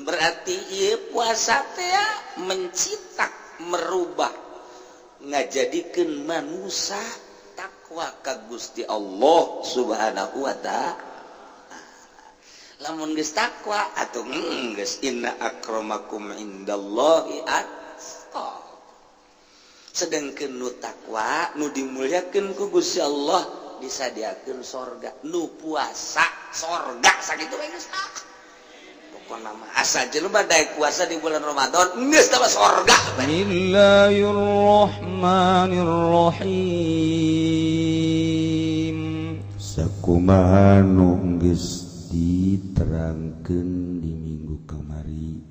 berarti ieu puasa teh mencitak merubah ngajadikeun manusia takwa ka Gusti Allah Subhanahu wa ta'ala. Lamun geus takwa atuh geus inna akramakum indallahi atqakum. Sedengkeun nu takwa nu dimulyakeun ku Gusti Allah disadiakeun sorga. Nu puasa sorga sakitu we geus pokona mah asa jelema daek puasa di bulan Ramadan geus tah sorga. Bismillahirrahmanirrahim. Sakumaha nu geus diterangkan di minggu kemari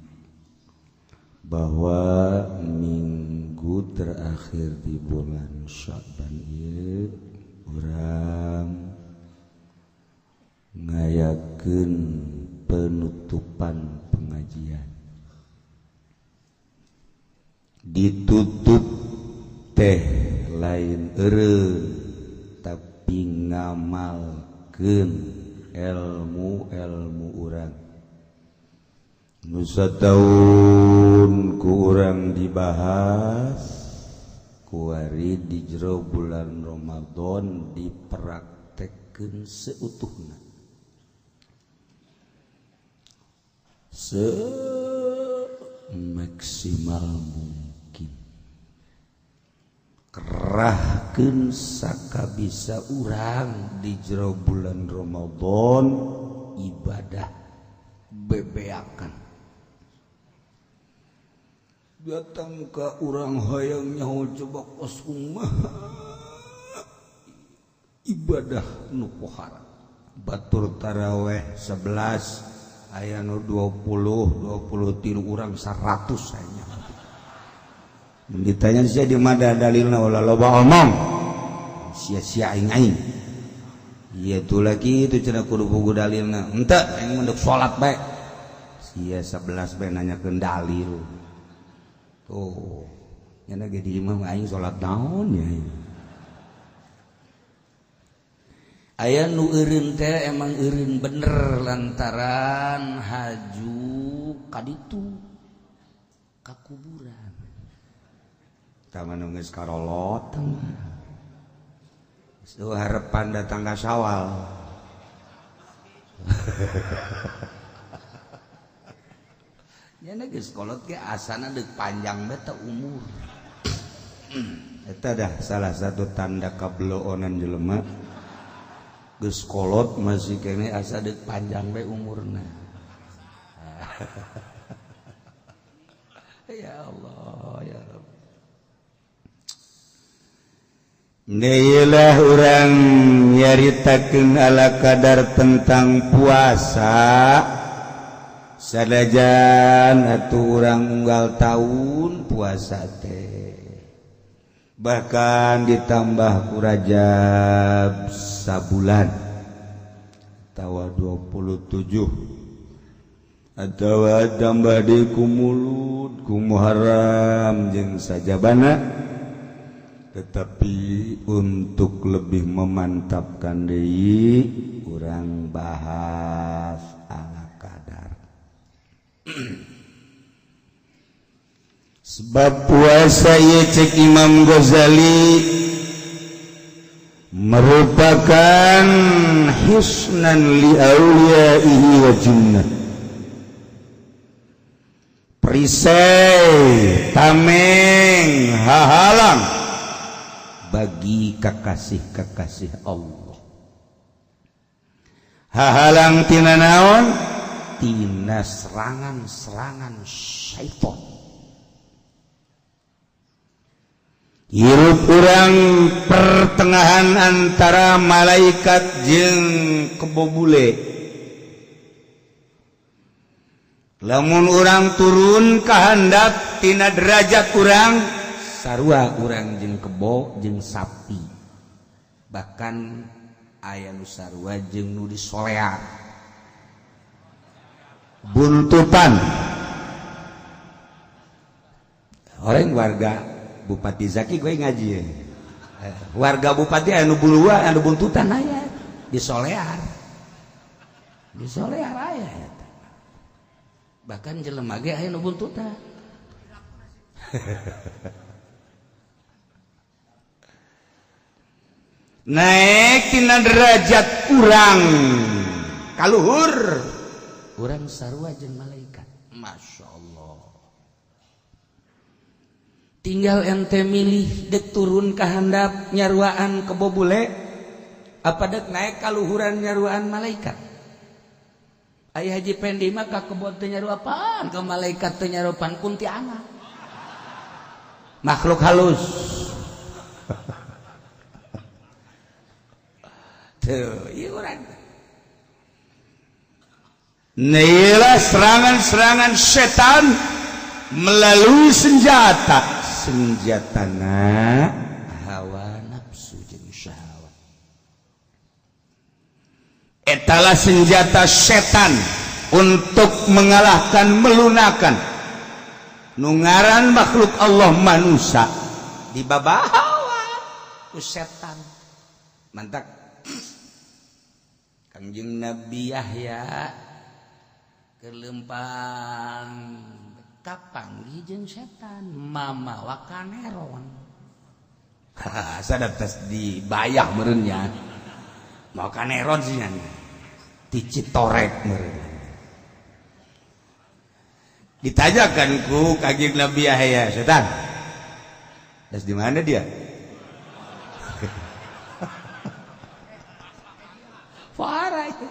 bahwa minggu terakhir di bulan Sya'ban ieu urang ngayakeun penutupan pengajian. Ditutup teh lain eureun tapi ngamalkeun ilmu urang nu sataun ku urang dibahas ku ari di jero bulan Ramadan dipraktekkeun seutuhna semaksimal mungkin kerahkeun sakabisa urang di jero bulan Ramadan ibadah bebeakan datang ka urang hayang nyaho coba kos kumaha ibadah nu pohara batur taraweh 11 aya nu 23 urang 100 aya ditanya sia di mana dalilna ulah loba omong sia-sia aing-aing ieu tuh lagi itu cenah kudu boga dalilna henteu aing mendek salat bae sia 11 bae nanyakeun dalil tuh nya ge di imam aing salat naon ya aya nu eureun teh emang eureun bener lantaran haju kaditu ka kuburan taman geus karolot so harapan datang ka Syawal nya geus kolot ge asana deuk panjang bae teh umur eta dah salah satu tanda kabloonan jelema geus kolot masih kene asa deuk panjang bae umurna ya Allah ya Rabb. Neilah urang nyaritakeun ala kadar tentang puasa sadajan atuh urang unggal tahun puasa teh bahkan ditambah ku Rajab sabulan tawa 27 atawa tambah di ku Mulud ku Muharram jeung sajabana tetapi untuk lebih memantapkan deui urang bahas ala kadar sebab puasa ieu cek Imam Ghazali merupakan hisnan li auliyaihi wa jinnah perisai tameng hahalang bagi kekasih-kekasih Allah hahalang tina naon tina serangan-serangan syaitan hirup urang pertengahan antara malaikat jeung kebobule lamun urang turun kahandap tina derajat urang sarua urang jeung kebo jeung sapi bahkan aya nu sarua jeung nu disolear buntutan orang warga Bupati Zaki gue ngaji ya. Warga Bupati anu bulua anu buntutan aya disolear aya bahkan jelema ge aya nu buntutan. Naik tina derajat urang kaluhur urang sarua jeung malaikat. Masya Allah. Tinggal ente milih dek turun ke handap nyaruaan ke bobule apa dek naik kaluhuran nyaruaan malaikat. Aya Haji Pendi mah ka kebon teh nyaru apaan ke malaikat teh nyarupan kuntilanak. Makhluk halus. Tuh, iya urang. Inilah serangan-serangan setan melalui senjatana Hawa nafsu jeung syahwat. Etalah senjata setan untuk mengalahkan, melunakkan nungaran makhluk Allah manusia dibabahawa ku setan. Mantap. Kangjeng Nabi Yahya kelempang kapanggih jeung setan mamawa kaneron. Sadap tes dibayah meureun nya. Mau kaneron sih nya. Dicitorek meureun. Ditajakan ku Kangjeng Nabi Yahya, setan. Das di mana dia? Parah itu.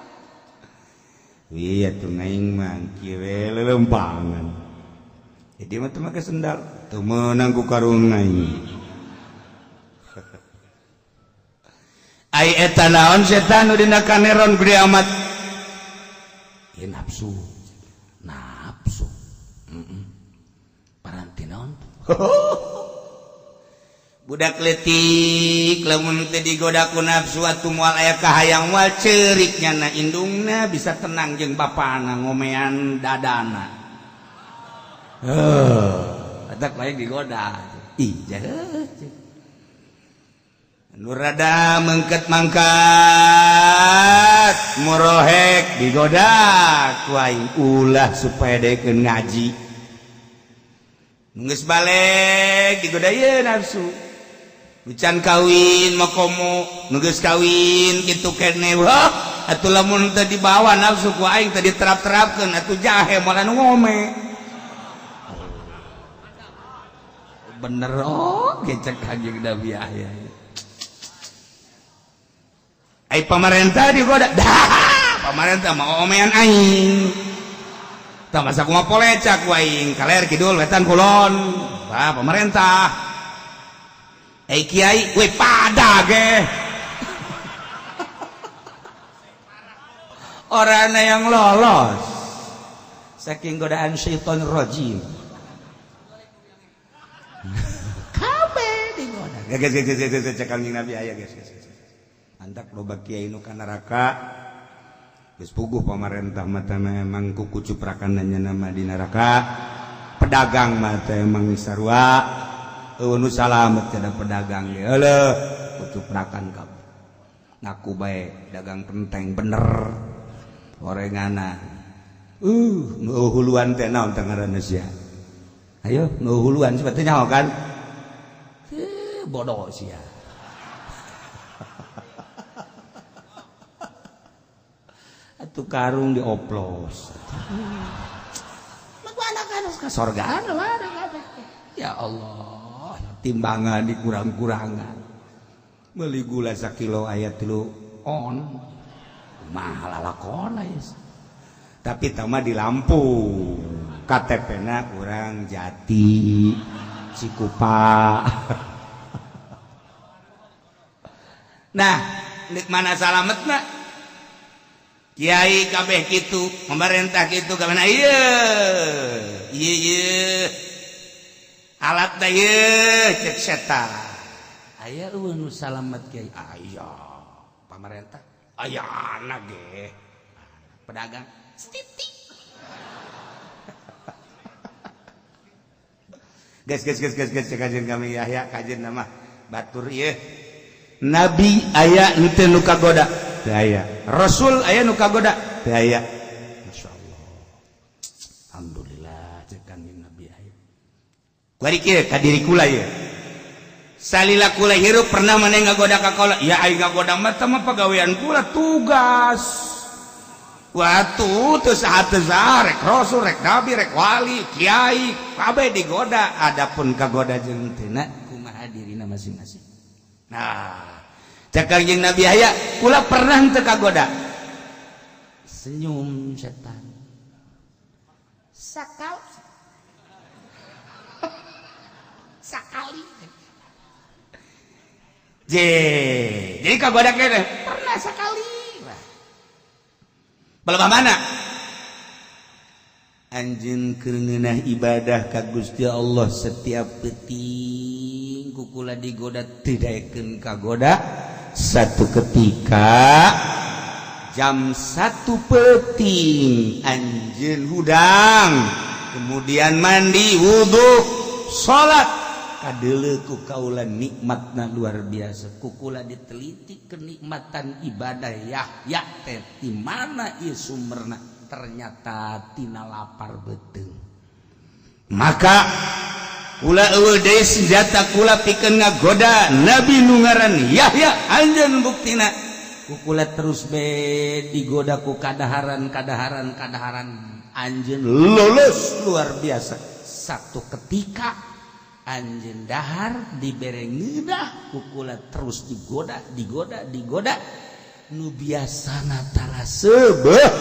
Iya tuh ngaing mah kieu lelempangan. Jadi mah teu make sendal, teu meunang ku karung ngaing. Ai eta naon setan nu dina kaneron gede amat? Ieu nafsu. Nafsu. Paranti naon? Budak letik lamun teu digoda ku nafsu atuh moal aya kahayang moal ceuriknya na indungna bisa tenang jeung bapana ngomean dadana. Atak bae digoda. Ih, jaheut. Nu rada mengket mangkat morohek digoda ku aing ulah supaya dekeun ngaji. Nu geus balik digoda ieu nafsu. Can kawin makomo nugas kawin gitu kene wah atuh lamun teu dibawa nafsu ku aing teh diterap-terapkeun atuh jahe moal anu ngome. Bener gecek Kangjeng Nabi Yahya. Ai pamarentah digoda dah pamarentah mah omean aing. Tah masa kumaha polecak ku aing kaler kidul wetan kulon. Bah pamarentah kiai, we pada ge. Orangna yang lolos saking godaan syaitan rajim. Kabeh digoda. Guys, Kangjeng Nabi aya guys. Antak loba kiai nu ka neraka. Geus puguh pamarentah mah teh emang kuku cuprakanna nama di neraka. Pedagang mah teh emang sarua. Nu salamet cenah pedagang ge heuleuh kucuprakan ka ngaku bae dagang penteng bener orengana nu huluan teh naon teh ngaranna sia ayo nu huluan seperti nyaho kan bodoh sia atuh karung dioplos mah anak-anak ka sorgaan ya Allah timbangan dikurang-kurangan meuli gula sakilo aya 3 on mahal lalakon aya tapi tama di Lampung KTP-na urang Jati Cikupa. Nah mana salametna kiai kabeh kitu pemerintah kitu kabehna ieu alat daya cek setan aya nu salamet kiai aya pamarentah aya anak ge pedagang titik guys kajian kami Yahya kajian nama batur ieu nabi aya henteu nu kagoda teu aya rasul aya nu kagoda teu aya masyaallah salila cek Kanjeng Nabi aya. Kuari kieu ka diri kula ieu. Salila kula hirup pernah maneh ngagoda ka kaula. Ya aing ngagoda mah teh mah pagawean kula tugas. Watu teu saha teu saha rek rasul rek nabi rek wali kiai kabeh digoda adapun kagoda jeung teu na kumaha dirina masing-masing. Nah, cek Kanjeng Nabi aya kula pernah teu kagoda. Senyum setan. Sakali. Jadi kagoda kene pernah sakali. Balabah mana? Anjeun keur ngeunah ibadah ka Gusti Allah setiap peuting kukula digoda teu daekeun kagoda. Satu ketika jam 1 peuting anjeun hudang kemudian mandi wudu salat kadeuleu ku kaula nikmatna luar biasa kukula diteliti kenikmatan ibadah ya teh di mana ieu sumberna ternyata tina lapar beuteung maka kula eueuh deui senjata kula pikeun ngagoda nabi nu ngaran Yahya anjeun buktina kukula terus digoda ku kadaharan anjeun lulus luar biasa satu ketika anjeun dahar dibere ngeunah kukula terus digoda nu biasana tara seubeuh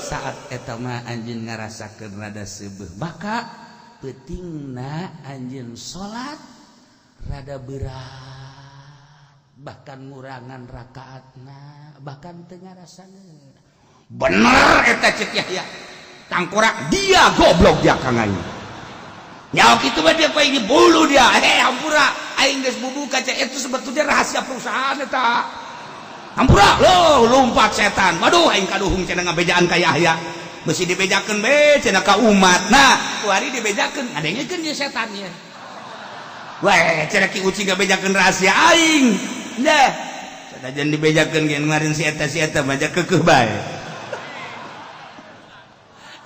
saat eta mah anjeun ngarasakeun rada seubeuh maka peutingna anjeun salat rada berat bahkan ngurangan rakaatna bahkan teu ngarasakeun bener eta cek Yahya tangkorak dia goblok dia kang aing nyawa kitu mah dia poe dibulu dia hampura aing geus bubuka cek itu sebetulnya rahasia perusahaan eta hampura lo lompat setan waduh aing kaduhung cenah ngabejaan ka Yahya beusi dibejakeun be cenah ka umat nah kuari dibejakeun ngadengekeun ieu setan ieu weh cenah ki uci ngabejakeun rahasia aing dah sadajan dibejakeun ge ngarin si eta mah keukeuh bae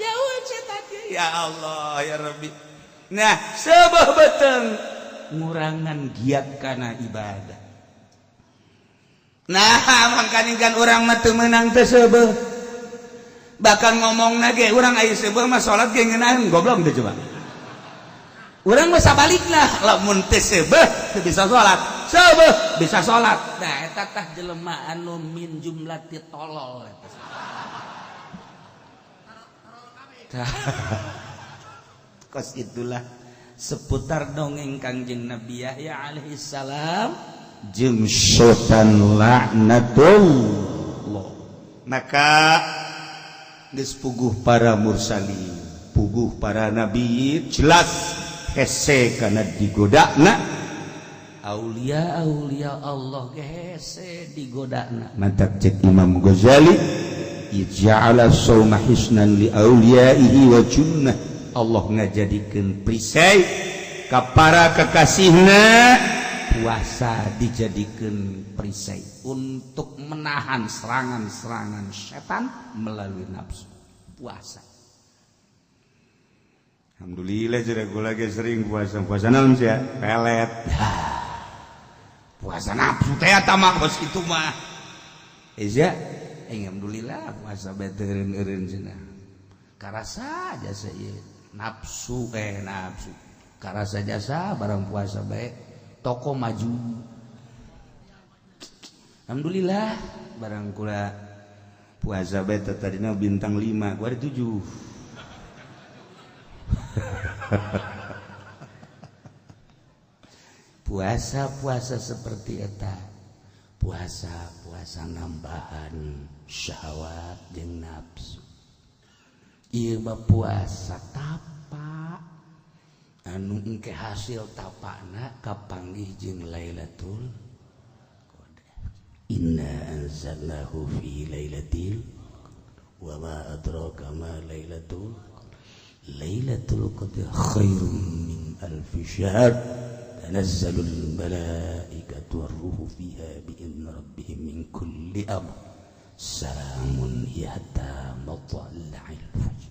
ya setan ya Allah ya Rabbi. Nah, sebuah beteng ngurangan giat kana ibadah. Nah, mangkaningan orang mah teu meunang teu seubeuh. Bahkan ngomongna ge urang aya seubeuh mah salat ge ngeunaheun goblok teh coba. Urang mah sabalikna lamun teu seubeuh teu bisa salat, seubeuh bisa salat. Nah, eta tah jelema anu min jumlati tolol. Kos itulah seputar dongeng Kangjeng Nabi Yahya alaihi salam jeung setan laknatullah. Maka geus puguh para mursalin, puguh para nabi jelas hese kana digodana aulia Allah hese digodana. Mantap cek Imam Ghazali ija'ala sawma hisnan li auliyaihi wa junnah. Allah ngajadikeun perisai ka para kekasihna puasa dijadikeun perisai untuk menahan serangan-serangan setan melalui nafsu puasa. Alhamdulillah jadi gue lagi sering puasa naon sia pelet. Puasa nafsu teh eta mah geus kitu mah. Iya, alhamdulillah puasa beteureun-eureun cenah. Karasa aja seueur nafsu karasa jasa barang puasa baik toko maju alhamdulillah barang kula puasa baik tadina bintang 5 gua 7 puasa seperti eta puasa nambahan syahwat jeung nafsu. Ieu mah puasa tapak anu engke hasil tapakna kapanggih jeung Lailatul Qadar. Inna anzalnahu fi lailatil wa ma adraka ma lailatul qadar khairum min alfi syahr tanazzalul malaikatu warruhu fiha bi'idzni rabbihim min kulli amr salamun hiya hatta matla'il fajr.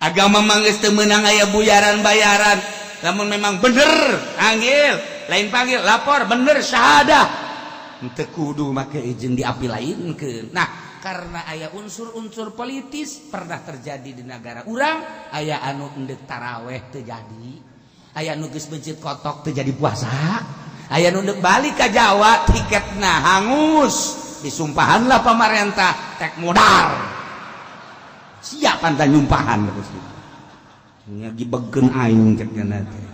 agama manggeus teu meunang aya buyaran bayaran namun memang bener panggil lain panggil lapor bener syahadah teu kudu make izin di api lainkeun. Nah karena aya unsur-unsur politis pernah terjadi di negara urang, aya anu endek taraweh teu jadi, aya nu geus bencit kotok teu jadi puasa, aya nu endek balik ka Jawa tiketna hangus, disumpahanlah pemerintah tek modal. Siap anta nyumpahan terus gitu. Nya gibeugeun aing ketna teh.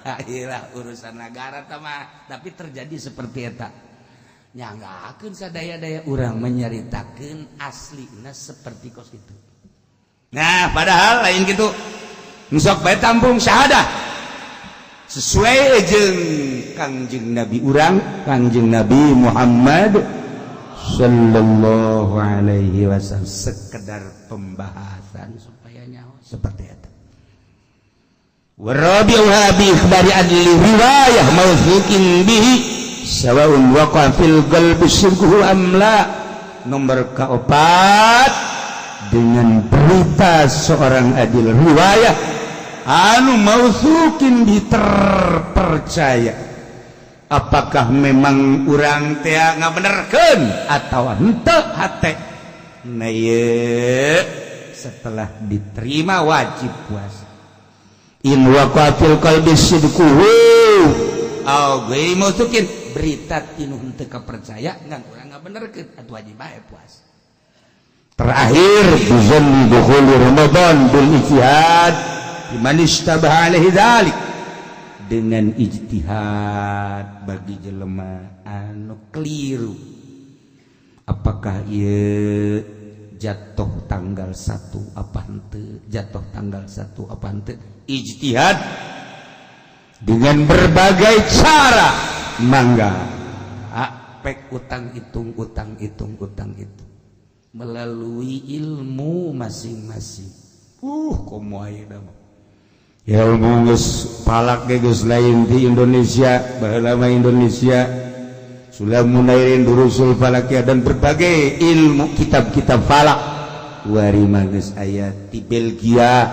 Akhirah urusan negara mah, tapi terjadi seperti eta. Nyanggakeun sadaya-daya urang menyaritakeun aslina seperti kos itu. Nah, padahal lain gitu. Nu sok bae tampung syahadah. Sesuai jeung Kangjeng Nabi urang, Kangjeng Nabi Muhammad sallallahu alaihi wasallam, sekedar pembahasan supaya nyaho seperti itu. Wa rabi'uha bi ikhbari adli riwayah mawthuqin bihi sawaun waqa fil qalbi syirkuhu amla. Nomor keempat, dengan berita seorang adil riwayah anu mawthuqin bi terpercaya, apakah memang urang teh ngabenerkeun atawa henteu hate na ye setelah diterima wajib puasa. In waqatil qalbi sidquhu au gai mausukin berita tinu henteu kapercaya ngan urang ngabenerkeun atuh wajib bae puasa. Terakhir bizan dukhul Ramadan bil ijtihad liman istabaha alaihi dzalik, dengan ijtihad bagi jelema anu keliru apakah ieu jatuh tanggal 1 apa henteu, jatuh tanggal 1 apa henteu, ijtihad dengan berbagai cara mangga pek utang hitung melalui ilmu masing-masing. Komo aya mah ya ilmu geus palak ge geus lain di Indonesia, baheula mah Indonesia sudah munairin durusul falakiyah dan berbagai ilmu kitab-kitab falak. Wari mah geus aya di Belgia,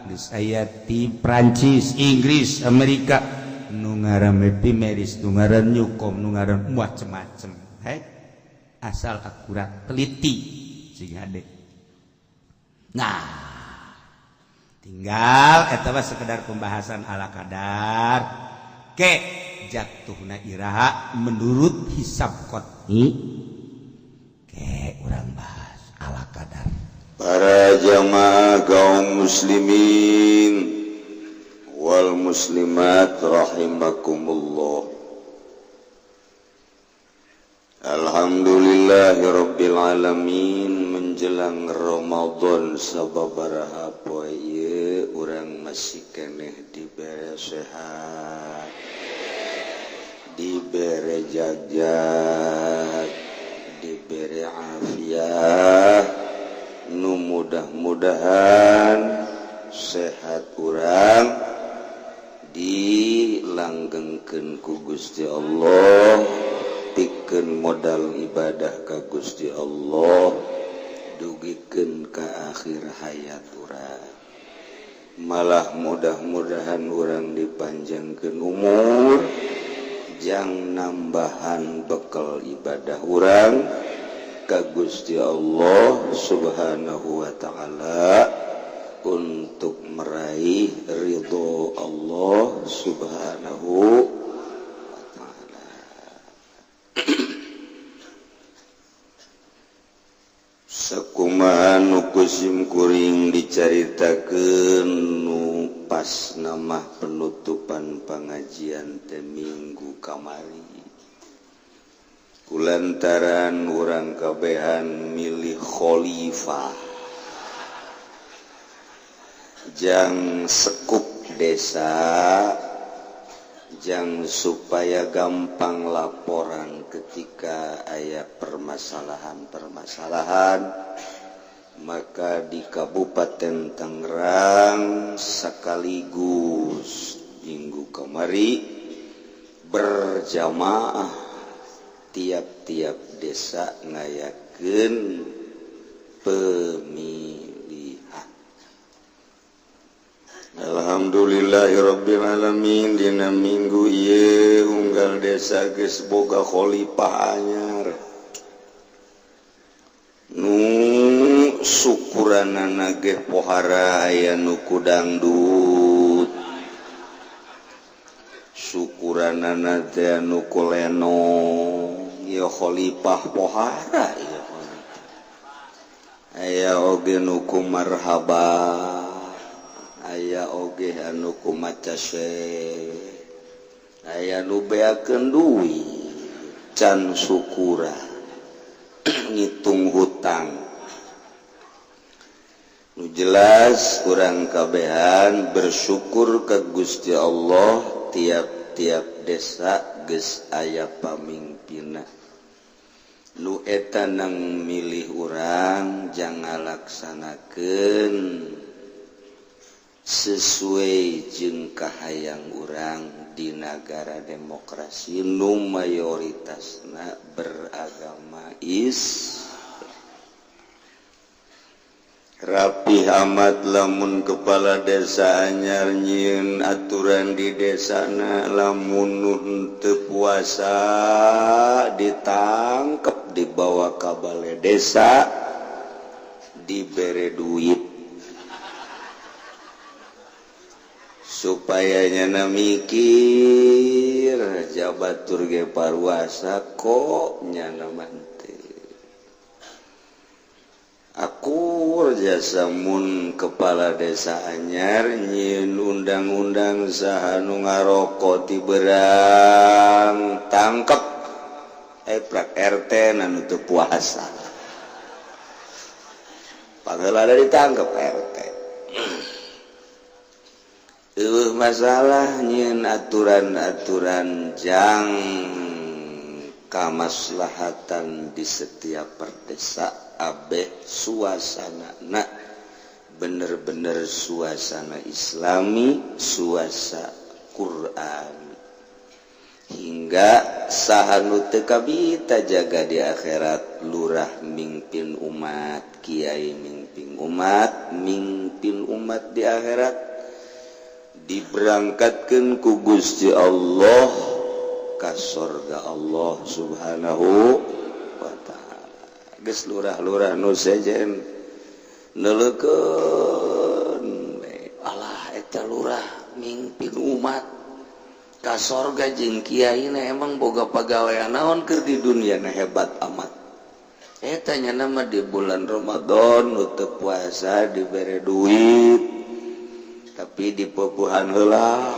geus aya di Prancis, Inggris, Amerika, nu ngaran epimeris, nu ngaran nyukom, nu ngaran macem-macem. Asal akurat teliti sing hade. Nah, tinggal eta mah sekedar pembahasan ala kadar ke jatuhna iraha menurut hisab qot'i ke urang bahas ala kadar. Para jamaah kaum muslimin wal muslimat rahimakumullah. Alhamdulillahirabbil alamin, menjelang Ramadan sababaraha poe ieu urang masih keneh dibere sehat, dibere jagat, dibere afiat. Nu mudah-mudahan sehat urang dilanggengkeun ku Gusti Allah, pikeun modal ibadah ka Gusti Allah, dugikeun ka akhir hayat urang. Malah mudah-mudahan urang dipanjangkeun umur, jang nambahan bekal ibadah urang ka Gusti Allah Subhanahu wa taala untuk meraih ridho Allah Subhanahu wa taala. Sakumaha nu kusim kuring dicaritakeun nu pas nama penutupan pengajian teh minggu kamari, kulantaran urang kabehan milih khalifah jang sekup desa, jang supaya gampang laporan ketika aya permasalahan-permasalahan, maka di Kabupaten Tangerang sekaligus minggu kamari berjamaah tiap-tiap desa ngayakeun pemilihan. Alhamdulillahirabbil alamin dina minggu ieu unggal desa geus boga khalifah anyar nu syukuranana ge pohara aya nu ku dangdut syukuranana teh nu ku lenong ya khalifah pohara ieu aya oge nu ku marhaba aya oge anu kumaca syekh aya nu beakeun duit can syukura ngitung hutang nu jelas urang kabehan bersyukur ka Gusti Allah tiap-tiap desa geus aya pamimpinna nu eta nang milih urang jangan laksanakeun sesuai jeung kahayang urang di negara demokrasi nu mayoritasna beragama Rapi amat lamun kepala desa anyar nyieun aturan di desana lamun teu puasa ditangkep dibawa ka balai desa dibere duit supaya nyana mikir jabatur ge parwasa kok nyana mante akur jasa mun kepala desa anyar nyieun undang-undang saha nu ngarokok ti berang tangkep prak RT anu teu puasa padahal ada ditangkep RT masalah nyeun aturan-aturan jang kamaslahatan di setiap perdesa abeh suasana bener-bener suasana islami suasana Quran hingga sahanu teu kabita jaga di akhirat lurah mimpin umat kiai mimpin umat di akhirat diberangkatkeun ku Gusti Allah ka surga Allah Subhanahu wa taala. Geus lurah-lurah nu sejen neulekeun alah eta lurah mimpin umat ka surga jeung kiaina emang boga pagawean naon keur di dunia na hebat amat. Eta nya nama di bulan Ramadan nu teu puasa dibere duit tapi dipupuhan heula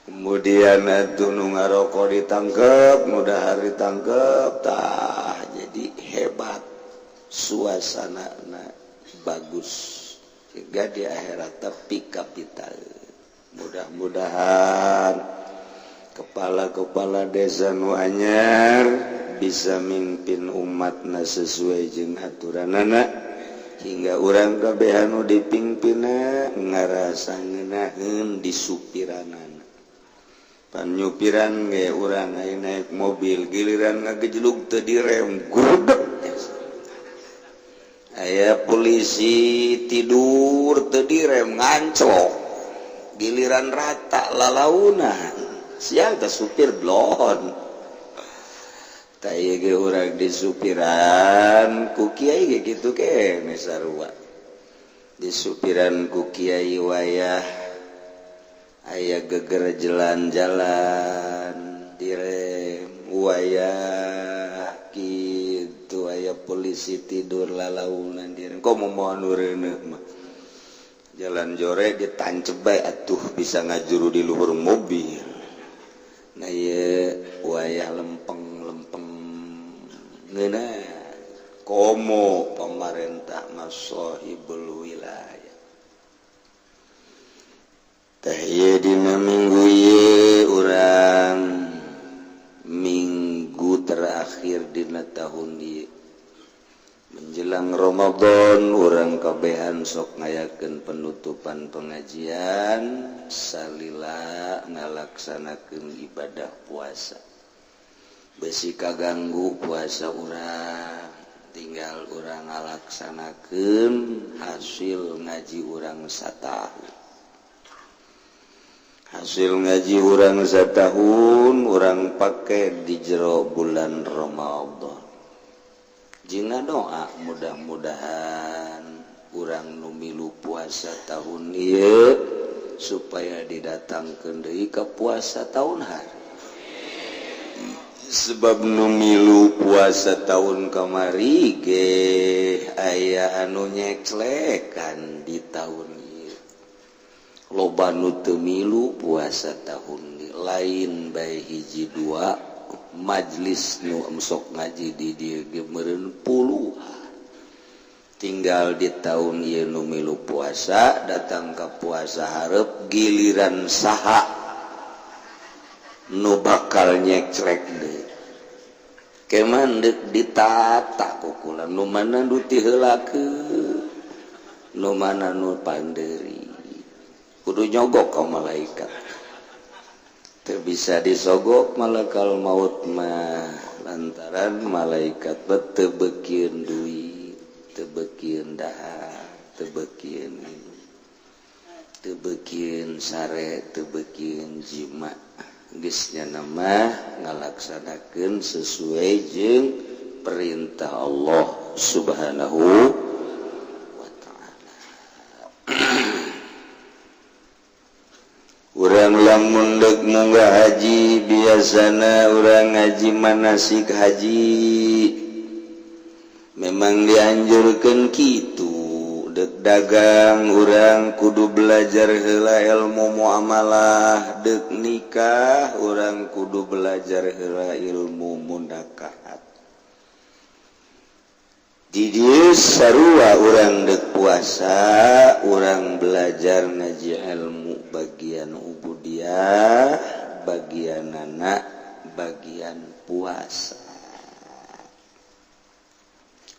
kemudian atuh nu ngarokok ditangkep mudah ditangkep tah jadi hebat suasanana bagus sehingga di akhirat tapi kapital mudah-mudahan kepala-kepala desa nu anyar bisa mimpin umatna sesuai jeung aturanana hingga urang kabeh anu dipimpinna ngarasa ngeunaheun di supiranana pan nyupiran ge urang aya naik mobil giliran ngagejlug teu direm grudeg aya polisi tidur teu direm nganclok giliran rata lalaunan siang teh supir blon taya ge urang di supiran ku kiai ge kitu kene sarua di supiran ku kiai wayah aya geger jalan-jalan direm wayah kitu aya polisi tidur lalaunan direm kok momoan ureuneuh mah jalan jore ditancep bae atuh bisa ngajuru di luhur mobil nah ieu wayah lempeng ngeuna komo pemerintah masahibul wilayah teh ieu dina minggu ieu urang minggu terakhir dina tahun ieu menjelang Ramadan urang kabehan sok ngayakeun penutupan pengajian salila ngalaksanakeun ibadah puasa besi kaganggu puasa urang tinggal urang ngalaksanakeun hasil ngaji urang satahu hasil ngaji urang satahun urang pakai di jero bulan Ramadan. Jina doa mudah-mudahan urang nu milu puasa tahun ieu supaya didatangkeun deui ka puasa tahun hari. Sebab nu milu puasa tahun kamari ge aya anu nyeklekan di tahun ieu. Loba nu teu milu puasa tahun ieu lain bae hiji dua majlis nu sok ngaji di dieu ge meureun puluhan. Tinggal di tahun ieu nu milu puasa datang ka puasa hareup giliran saha nu bakal nyekcrek deui. Keman deuk ditata ku kula nu mana nu ti heulakeun nu mana nu pandeuri kudu nyogok ka malaikat teu bisa disogok malakal maut mah lantaran malaikat teu beukieun duit teu beukieun dahar teu beukieun teu beukieun sare teu beukieun jima geus nama ngalaksanakeun sesuai jeung perintah Allah Subhanahu wa taala. Urang lamun deuk munggah haji biasana urang ngaji manasik haji memang dianjurkeun kitu. Dek dagang urang kudu belajar heula ilmu muamalah, dek nikah urang kudu belajar heula ilmu mundakaat. Di dieu sarua urang dek puasa, urang belajar ngaji ilmu bagian ubudiyah, bagian anak, bagian puasa.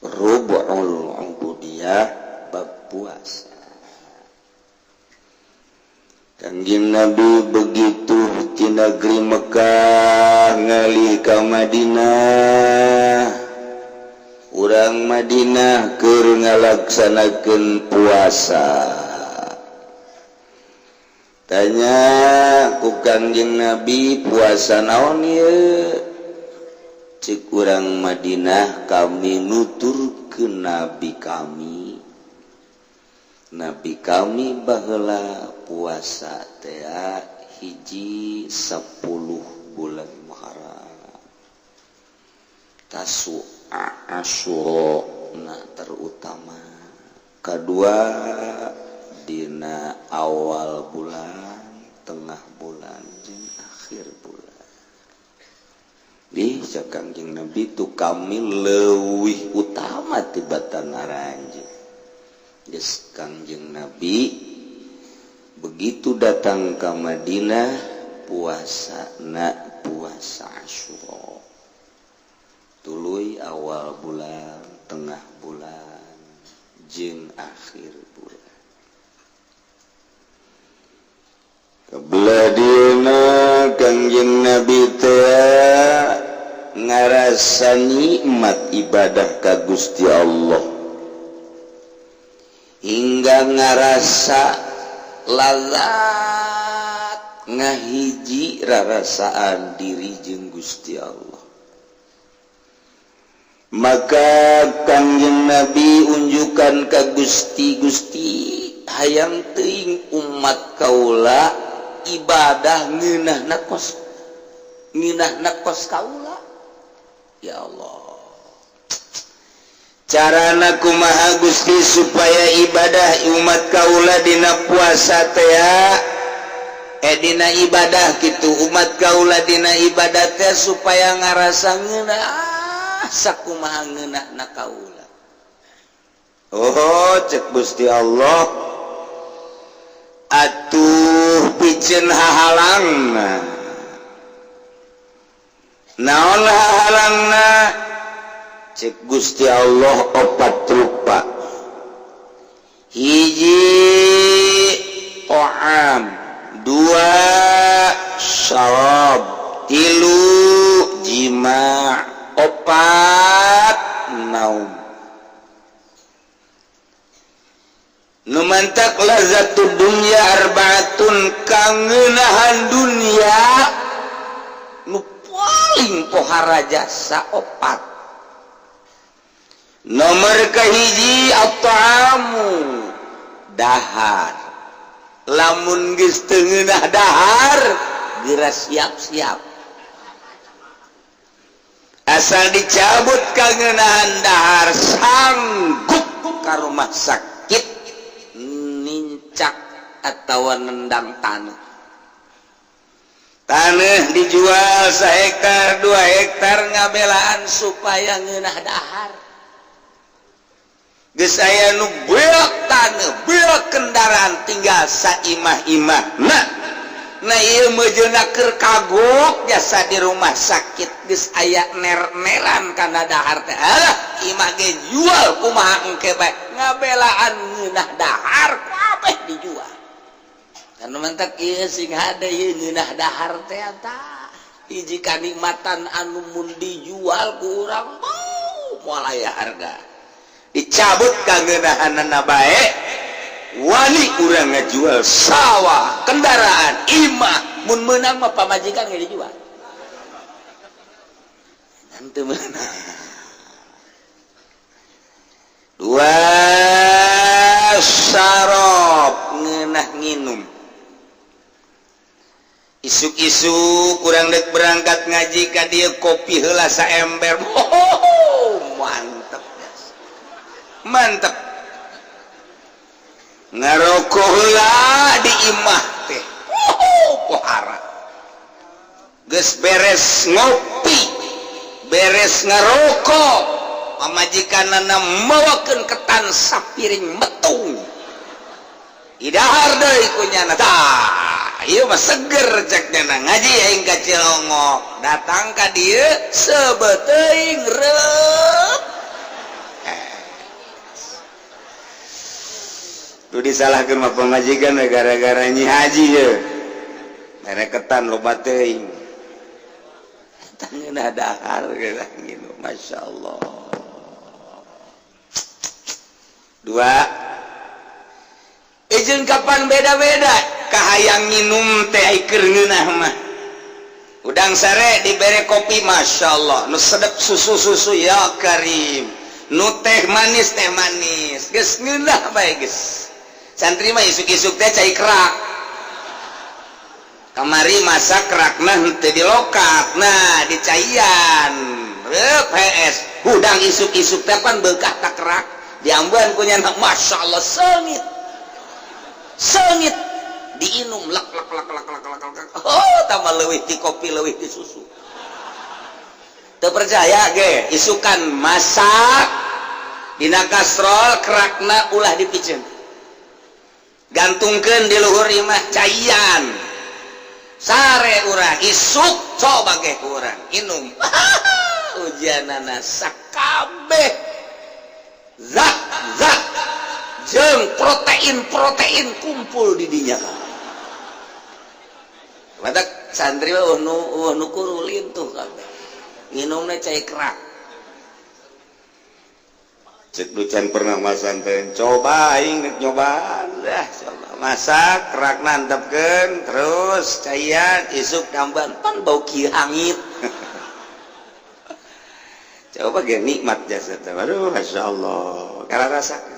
Rub'ul ubudiyah bab puasa. Kanjeng Nabi begitu di negeri Mekah ngalih ka Madinah. Urang Madinah keur ngalaksanakeun puasa. Tanya ku Kanjeng Nabi puasa naon ieu? Cik urang Madinah kami nuturkeun Nabi kami. Nabi kami baheula puasa teh hiji 10 bulan Muharram. Tasu'a Asyura na terutama. Kedua dina awal bulan, tengah bulan jeung akhir bulan. Di Kanjeng Nabi tu kami leuwih utama tibatan aranjeun. Geus Kanjeng Nabi begitu datang ke Madinah puasana puasa Asyura. Tuluy awal bulan, tengah bulan, jeung akhir bulan. Kabelah dieuna Kanjeng Nabi teh ngarasa nikmat ibadah ka Gusti Allah. Hingga ngarasa lazat ngahiji rarasaan diri jeung Gusti Allah. Maka Kanjeng Nabi unjukan ka Gusti hayang teuing umat kaula ibadah ngeunahna kos kaula. Ya Allah, carana kumaha Gusti supaya ibadah umat kaula dina puasa teh dina ibadah kitu umat kaula dina ibadah teh supaya ngarasa ngeunah sakumaha ngeunahna kaula. Oh cek Gusti Allah atuh piceun hahalangna. Naon hahalangna? Cek Gusti Allah 4 rupa. Hiji ta'am, 2 syarab, 3 jima', 4 naum. Nu mantak malazatud dunya arbaatun kangenahan dunia nu paling pohara jasa opat. Nomor kahiji at-ta'amu Dahar. lamun geus teu ngeunah dahar Geura siap-siap. asal dicabut kangenahan dahar sanggup Ka rumah sakit nincak atawa nendang tanah. tanah dijual 1 hektar 2 hektar ngabelaan Supaya ngeunah dahar. geus aya nu beok tanah beok kendaraan tinggal saimah-imah nah ieu mejeuna keur kagok jasa di rumah sakit geus aya ner-neran kana dahar teh alah imah ge jual kumaha engke bae ngabelaan ngeunah dahar kabeh dijual. Anu mentek ieu sing hade ieu ngeunah dahar teh tah hiji kanikmatan anu mun dijual ku urang moal aya harga. Dicabut kangenahanna bae wani urang ngajual sawah kendaraan imah Mun meunang mah pamajikan ge dijual. Henteu meunang. 2 sarop ngeunah nginum isuk-isuk kurang dek berangkat ngaji ka dieu kopi heula saember mantep ngarokok heula di imah teh pohara geus beres ngopi beres ngarokok pamajikanana mawakeun ketan sapiring metung idahar deui ku nyana tah ieu mah seger cek nyana ngaji aing ka Cilongok datang ka dieu sebeteuing reup tu disalahkeun mah pamajikan gara-gara nyi haji ye mere ketan loba teuing Tangeunah dahar geura gitu masyaallah. 2 jeung kapan beda-beda kahayang minum teh keur ngeunah mah udang sare dibere kopi masyaallah nu sedep susu-susu ya karim nu teh manis geus ngeunah bae geus santri mah isuk-isuk teh cai kerak kamari masak kerakna henteu dilokat nah dicaian reup HS hudang isuk-isuk teh pan beukah ka kerak diamban ku nyana masyaallah seungit diinum lak oh tambah leuwih ti kopi leuwih ti susu teu percaya ge isukan masak dina kastrol kerakna ulah dipiceun gantungkeun di luhur imah caian sare urang isuk coba ge urang inum ujianana sakabeh zat jeung protein kumpul di dinya matak santri mah nu kurulin tuh kabeh nginumna cai kerak cek ducan pernah masantren coba aing rek nyobaan dah coba masak kerak nantepkeun terus caian isuk tambahan pan bau kieu hangit coba ge nikmat jasa teh aduh masyaallah kara rasakeun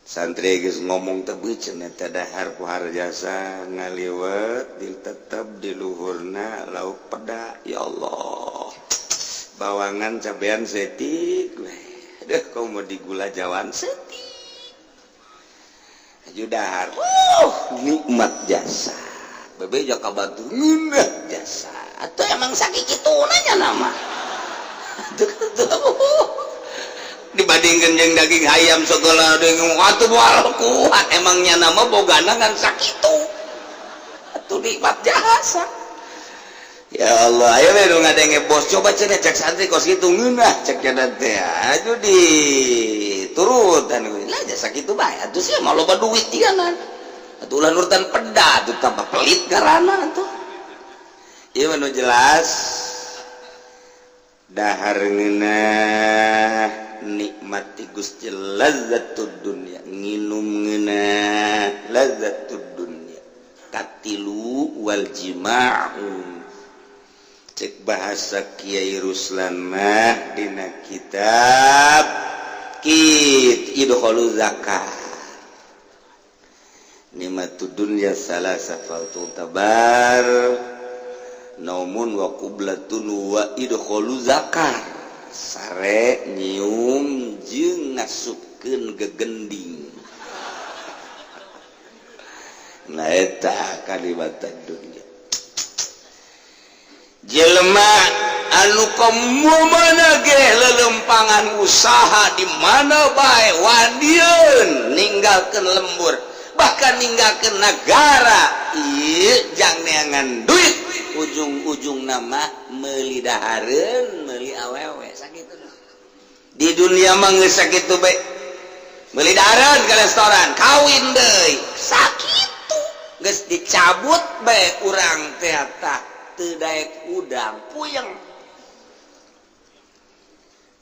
santri geus ngomong teh beuceun eta dahar pohar jasa ngaliwet ditetep di luhurna lauk peda ya Allah bawangan cabean setik aduh kau mau digula jawaan setik aju dahar nikmat jasa bebe jaka batu ngeunah jasa atuh emang sakit kitu nanya nama dibandingkan jeung daging ayam segala dengan atuh moal kuat emangnya nama bogana kan sakitu atuh nikmat jasa ya Allah ayo we nu ngadenge bos coba cenah cek santri kos kitu ngeunah cek jadan teh atuh diturutan lah jasa kitu bae atuh sih mah loba duit tiganan atuh ulah nurutan peda atuh tambah pelit garana atuh ieu nu jelas dahar ngeunah nikmati Gusti lazzatud dunya nginum ngeunah lazzatud dunya katilu wal jima'u cek bahasa Kiai Ruslan mah dina kitab idkhulu zakat nikmatud dunya salasa faltu tabar naumun wa qublatun wa idkhulu zakat sare nyium jeung ngasupkeun gegending nah eta kalimatad dunya jelema anu komumana ge lelempangan usaha di mana bae wadieun ninggalkeun lembur bahkan ninggalkeun negara ieu jang neangan duit ujung-ujung nama meuli dahareun meuli awewe sakitu di dunia mah geus sakitu bae meuli dahareun ke restoran kawin deui sakitu geus dicabut bae urang teh tah teu daek udang puyeng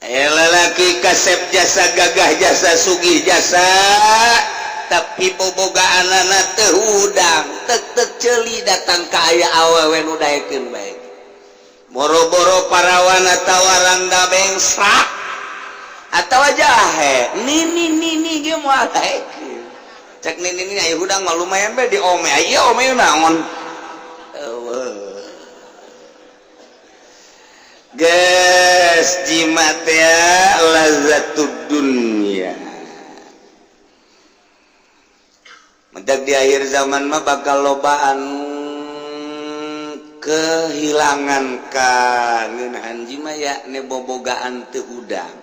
lalaki kasep jasa gagah jasa sugih jasa tapi bobogaanana teu udang tek ceuli datang ka aya awewe nu daekeun bae boro-boro parawana tawaran da bengsrak atawa jahe nini ge moal daekeun cek nini aya udang mah lumayan bae di ome aya ome naon geus jimat ya lazzatud dunya mendak di akhir zaman mah bakal lobaan kehilangan ka ngeunahan jima ya ne bobogaan teu udang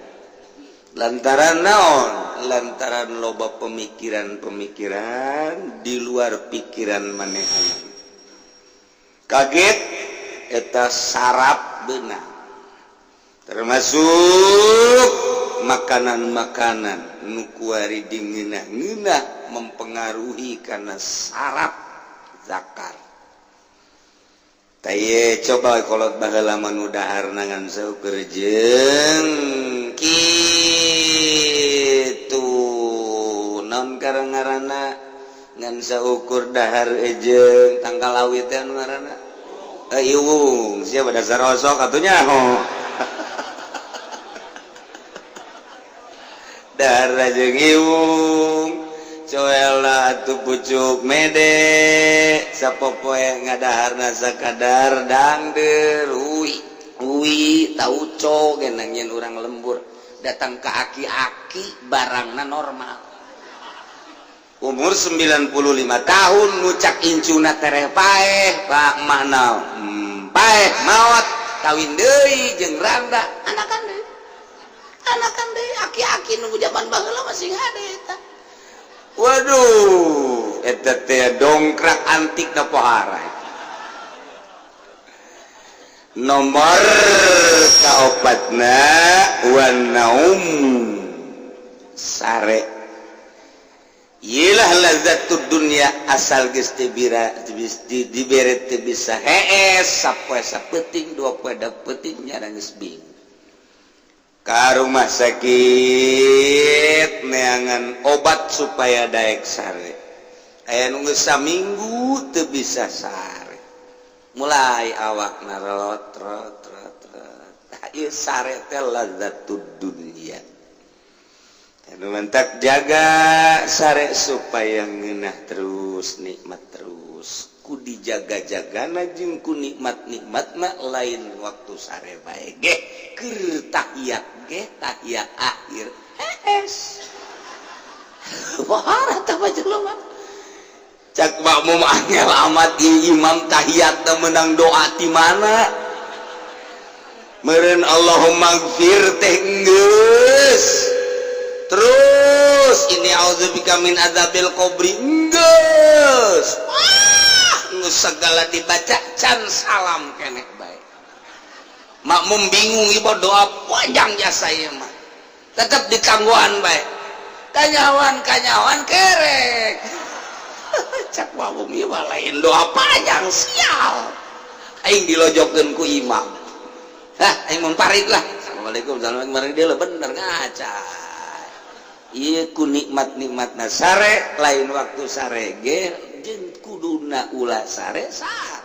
lantaran naon lantaran loba pemikiran di luar pikiran manehan kaget eta sarap beunang termasuk makanan-makanan nu kuari dingeunah-ngeunah mempengaruhi karena saraf zakar. Taye coba kolot baheula manu dahar nangan saukur jeung kitu naon ngaranna ngan saukur dahar jeung tangkal awit teh anu ngaranna iwung sia dasar osok atunya dahar jeung iwung coela atuh pucuk mede sapopoe ngadaharna sakadar dangdeur uwi tauco genang yen urang lembur datang ke aki-aki barangna normal umur 95 tahun ngucak incuna tereh paeh pak mana paeh maot kawin deui jeung randa anakan deui aki-aki nunggu zaman baheula masih ngade eta. Waduh, eta teh dongkrak antik na pohara. Nomor kaopatna wan naum sare. Ilah lazzatud dunya asal geus teu dibere teu bisa hees sapoe sapeuting dua poe dapeuting nya geus bingung. Ka rumah sakit neangan obat supaya daek sare aya nu geus saminggu teu bisa sare mulai awakna rot ieu sare teh lazzatud dunya anu mentak jaga sare supaya ngeunah terus nikmat terus ku dijaga-jagana jeung ku nikmat-nikmat mah lain waktu sare bae ge keur tahiyat ge tahiyat akhir hees pohara teh jelema cak makmum angel amat ieu imam tahiyat teh meunang doa ti mana meureun Allahumma gfir teh geus terus ini auzubika min adzabil qabri geus segala dibaca can salam keneh bae makmum bingung ibu doa panjang jasa ieu mah tetep dikanggoan bae kanyawan kerek cak makmum ieu mah lain doa panjang sial aing dilojokkeun ku imam aing mun parit lah assalamualaikum kemarin dia bener ngaca iya ku nikmat-nikmatna sare lain waktu sare ge jeung kuduna ulah sare sare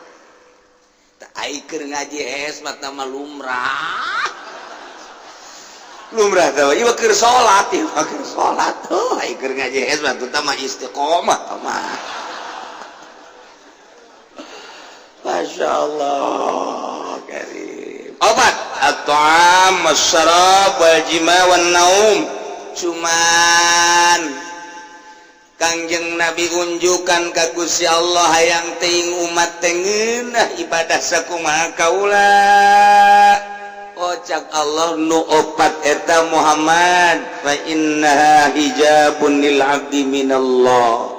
tak keur ngaji esmat nama lumrah tahu ieu keur salat oh keur ngaji esmat utama istiqomah mah masyaallah karim obat at-ta'am was-syarab wal jima' wan naum cuman Kangjeng Nabi unjukan ka Gusti Allah hayang teuing umat teh ngeunah ibadah sakumaha kaula ocak Allah nu opat eta Muhammad fa innaha hijabun lil abdi minallah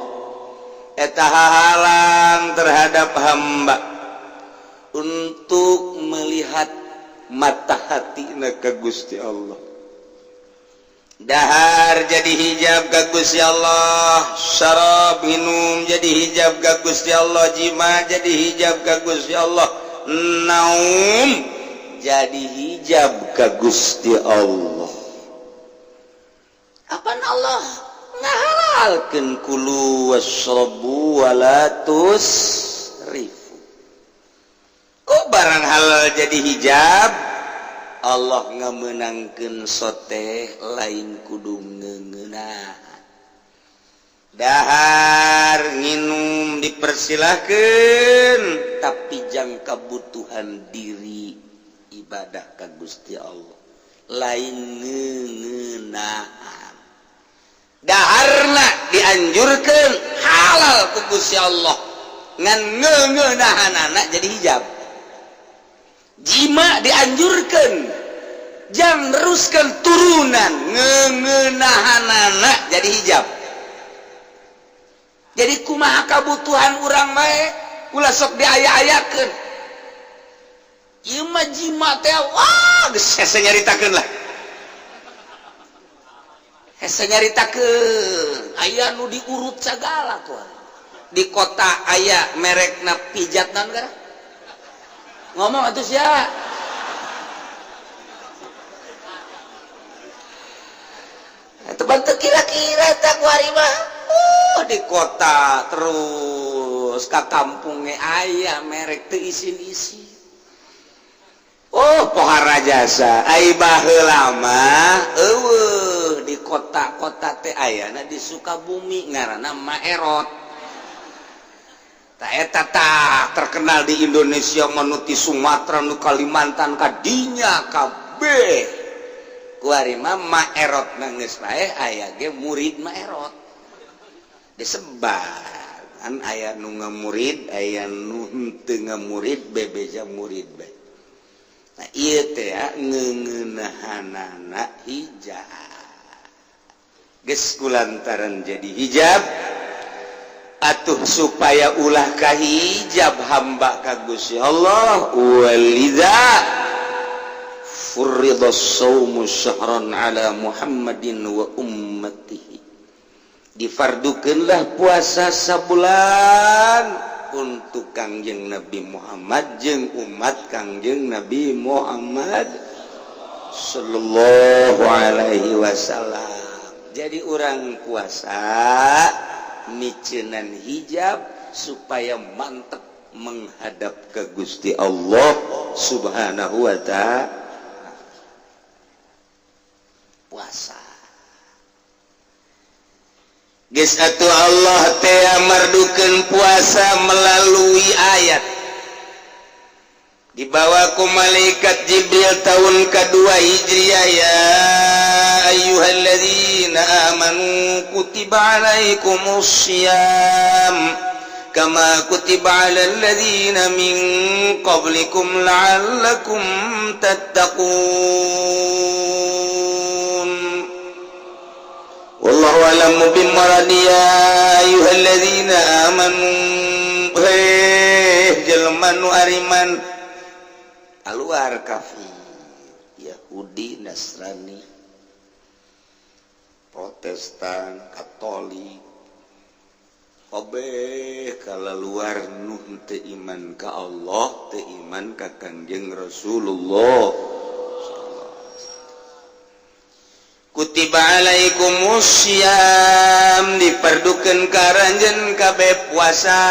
eta halang terhadap hamba untuk melihat mata hatina ka Gusti Allah dahar jadi hijab ka Gusti Allah syarab minum jadi hijab ka Gusti Allah jima jadi hijab ka Gusti Allah naum jadi hijab ka Gusti Allah apaan Allah ngahalalkeun kulu wasrabu wala tusrifu kok barang halal jadi hijab Allah ngamenangkeun soteh lain kudu ngeunah dahar nginum dipersilahkeun tapi jang kebutuhan diri ibadah ka Gusti Allah lain ngeunah daharna dianjurkeun halal ku Gusti Allah ngan ngeunahana jadi hijab jima dianjurkan jang teruskan turunan ngeunahana jadi hijab jadi kumaha kabutuhan urang bae ulah sok diaya-ayakeun ieu mah jima teh wah geus hese nyaritakeun lah hese nyaritakeun aya nu diurut sagala tuh di kota aya merekna pijat naon gara ngomong atuh sia tebal teu kira-kira tak kuari mah di kota terus ka kampunge aya merek teu isin-isin pohara jasa ai baheula mah eueuh di kota-kota teh ayana di Sukabumi ngaranna Maerot eta tak terkenal di Indonesia menuti Sumatera nu Kalimantan kadinya kabeh kuari mah Maerot nanggeus bae aya ge murid Maerot disebar kan aya nu ngamurid aya nu teu ngamurid bebeja murid bae nah ieu teh ngeuneunahanana hijab geus kulantaran jadi hijab atuh supaya ulah kahijab hamba ka Gusti Allah walidza furridha shaumu syahran ala Muhammadin wa ummatihi difardukeunlah puasa sabulan untuk Kangjeng Nabi Muhammad jeung umat Kangjeng Nabi Muhammad sallallahu alaihi wasallam jadi urang puasa micenan hijab supaya mantap menghadap ke Gusti Allah subhanahu wa ta'ala puasa geus atuh Allah teh mardukeun puasa melalui ayat dibawa ku malaikat Jibril tahun kedua Hijriah ya ayyuhalladzina amanu kutiba alaikumus syiyam kama kutiba alal ladzina min qablikum la'allakum tattaqun wallahu a'lamu bimaradi ya ayyuhalladzina amanu jelema nu ariman keluar kafir Yahudi Nasrani Protestan Katolik obeh kalau luar nu teu iman ka Allah teu iman ka Kangjeng Rasulullah kutiba alaikumussyam diperdukeun karanjeun kabeh puasa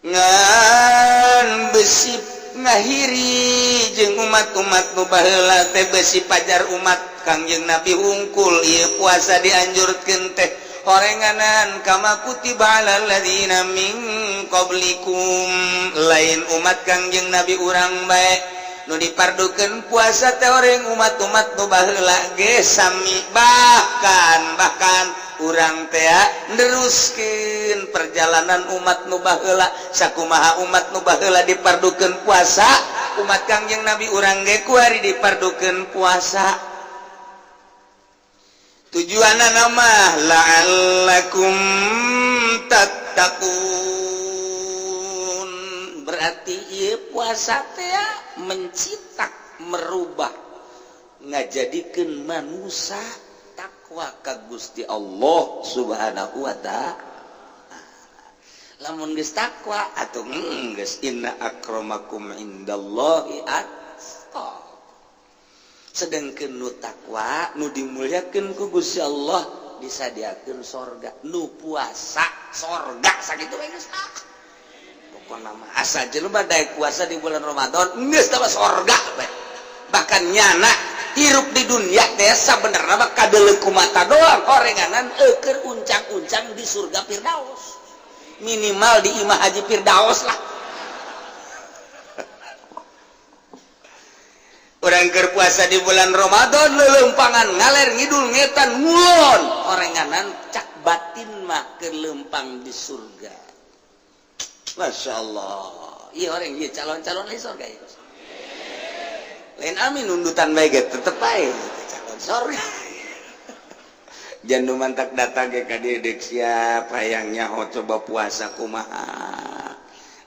ngan besi ngahiri jeung umat-umat nu baheula teh besi pajar umat Kangjeng Nabi hungkul ieu puasa dianjurkeun teh horenganan kama kutiba alal ladzina min qablikum lain umat Kangjeng Nabi urang bae nu dipardukeun puasa teh horeng umat-umat nu baheula ge sami bahkan urang teh neruskeun perjalanan umat nu baheula sakumaha umat nu baheula dipardukeun puasa umat Kangjeng Nabi urang ge kuari dipardukeun puasa tujuanna mah la'allakum tattaqun berarti ieu puasa teh mencitak merubah ngajadikeun manusia takwa ka Gusti Allah Subhanahu wa ta'ala lamun geus takwa atuh geus inna akramakum indallahi atqakum sedengkeun nu takwa nu dimuliakeun ku Gusti Allah disadiakeun sorga nu puasa sorga sakitu we geus pokona mah asa jelema daek puasa di bulan Ramadan geus dapat sorga we bahkan nyana hirup di dunia teh sabenerna mah kadeuleu ku mata doang horenganan keur uncang-uncang di surga Firdaus minimal di imah haji Firdaus lah orang keur puasa di bulan Ramadan lelempangan ngaler ngidul ngetan ngulon horenganan cak batin mah keur lempang di surga Masya Allah iya orang iya calon-calon di surga ya lain amin undutan baik tetep baik calon surga jangan mantak datang ke kadedek siapa yang nyaho coba puasa kumaha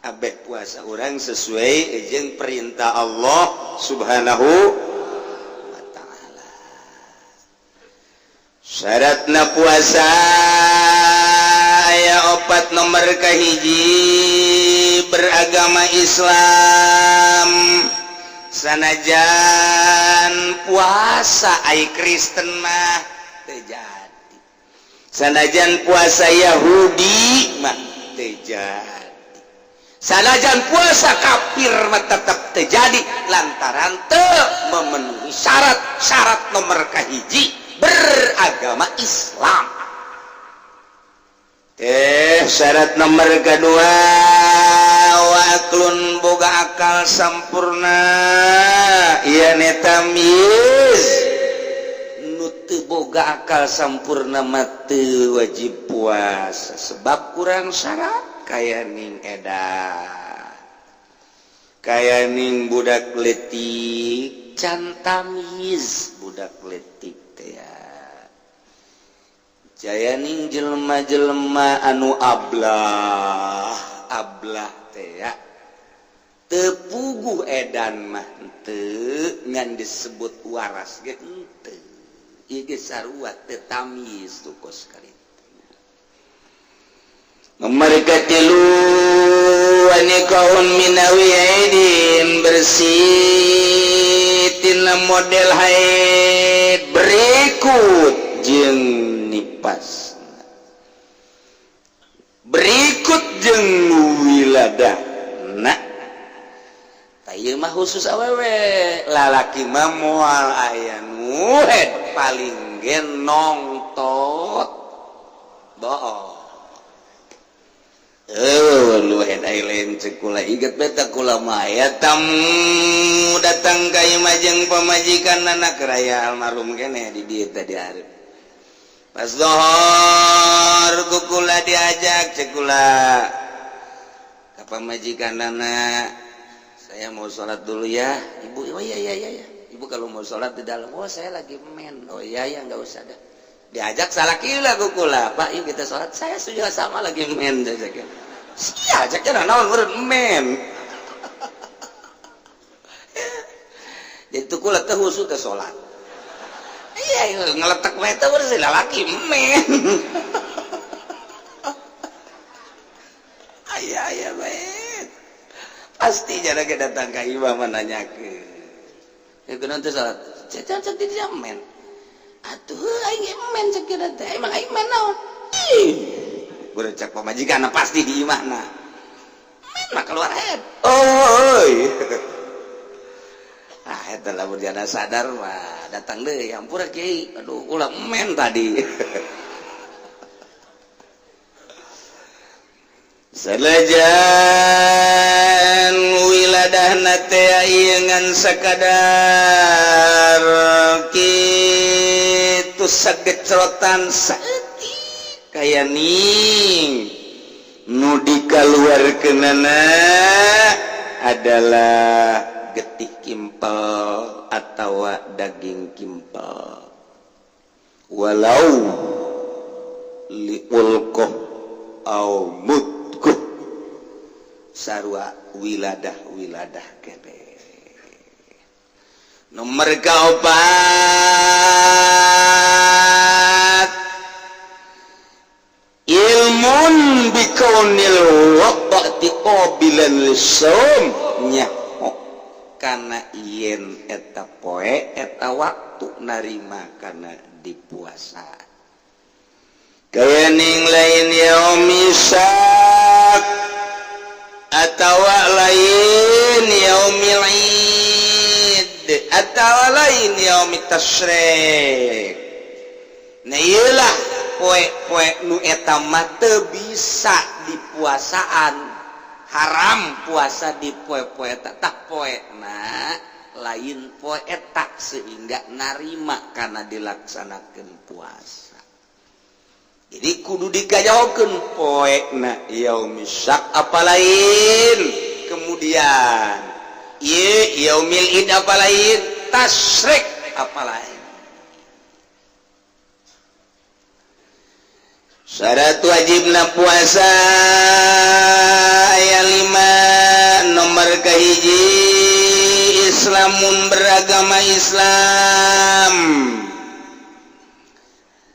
abek puasa orang sesuai jeung perintah Allah Subhanahu wa ta'ala syaratna puasa aya 4 nomor kahiji beragama Islam sanajan puasa ai Kristen mah teu jadi sanajan puasa Yahudi mah teu jadi sanajan puasa kafir mah tetep teu jadi lantaran teu memenuhi syarat nomor kahiji beragama Islam syarat nomor kedua waklun boga akal sampurna ieu tamyiz nu teu boga akal sampurna mah teu wajib puasa sebab kurang syarat kaya ning edan kaya ning budak letik can tamyiz budak letik teh jaya ning jelema-jelema anu ablah teh teu puguh edan mah teu ngan disebut waras ge teu ieu ge sarua teu tamyiz tu kos kali nomor katilu wanikaun minawi aidin bersih tina model haid berikut jeung nipas berikut jeung wiladahna ieu mah khusus awewe lalaki mah moal aya nu haid paling ge nongtot bohong lu head island cekula inget beta kula maya tamu datang ka imah jeung pamajikan anak raya almarhum kene di dieu tadi arep pas dohor kukula diajak cekula ka pamajikan anak saya mau sholat dulu ya ibu oh iya ibu kalau mau sholat di dalam oh saya lagi men oh iya nggak usah dah diajak salaki lah kukula pak yuk kita sholat saya sudah sama lagi men jajakan sia ajaknya naon urut men jadi kukula teh husu teh sholat iya ngeletak wae teh urut lalaki men ayah baik pasti jarang datang ke imam menanyakeun ya kunaon teh sholat cek dia men. Atuh aing men cek kira teh emang aing men naon? Udah cek pamajikan pasti di imahna. Men mah keluar head. Oh. Ah eta lamun jana sadar mah datang deui ampura Kiai. Aduh ulah men tadi. Salajan wiladahna teh ayeungan sakadar kitu sagecrotan saeutik kaya ning nu dikaluarkeunana adalah getih kimpel atawa daging kimpel walau liulqah au mut sarua wiladah kene nomor kaopat ilmun bikaunil waqti qabilan lisawm nyaho kana yen eta poe eta waktu narima kana dipuasa kaya ning lain yaumisak atawa lain yaumil id atawa lain yaumit tasyrik nah iyalah poe-poe nu eta mah teu bisa dipuasaan haram puasa di poe-poe eta tah poena lain poe eta sehingga narima kana dilaksanakeun puasa. Jadi kudu dikajawakeun poena yaumisak apa lain kemudian yaumil id apa lain tasyrik apa lain syarat wajibna puasa aya 5 nomor kahiji islamun beragama Islam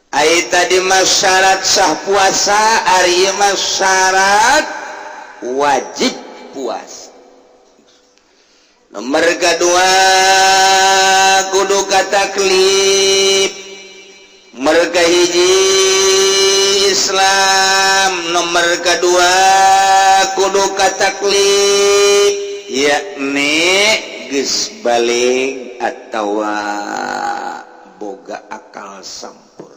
aya tadi syarat sah puasa ari mah syarat wajib puasa nomor kedua kudu kataklif nomor kahiji Islam nomor kedua kudu kataklif yakni geus balig atawa boga akal sampur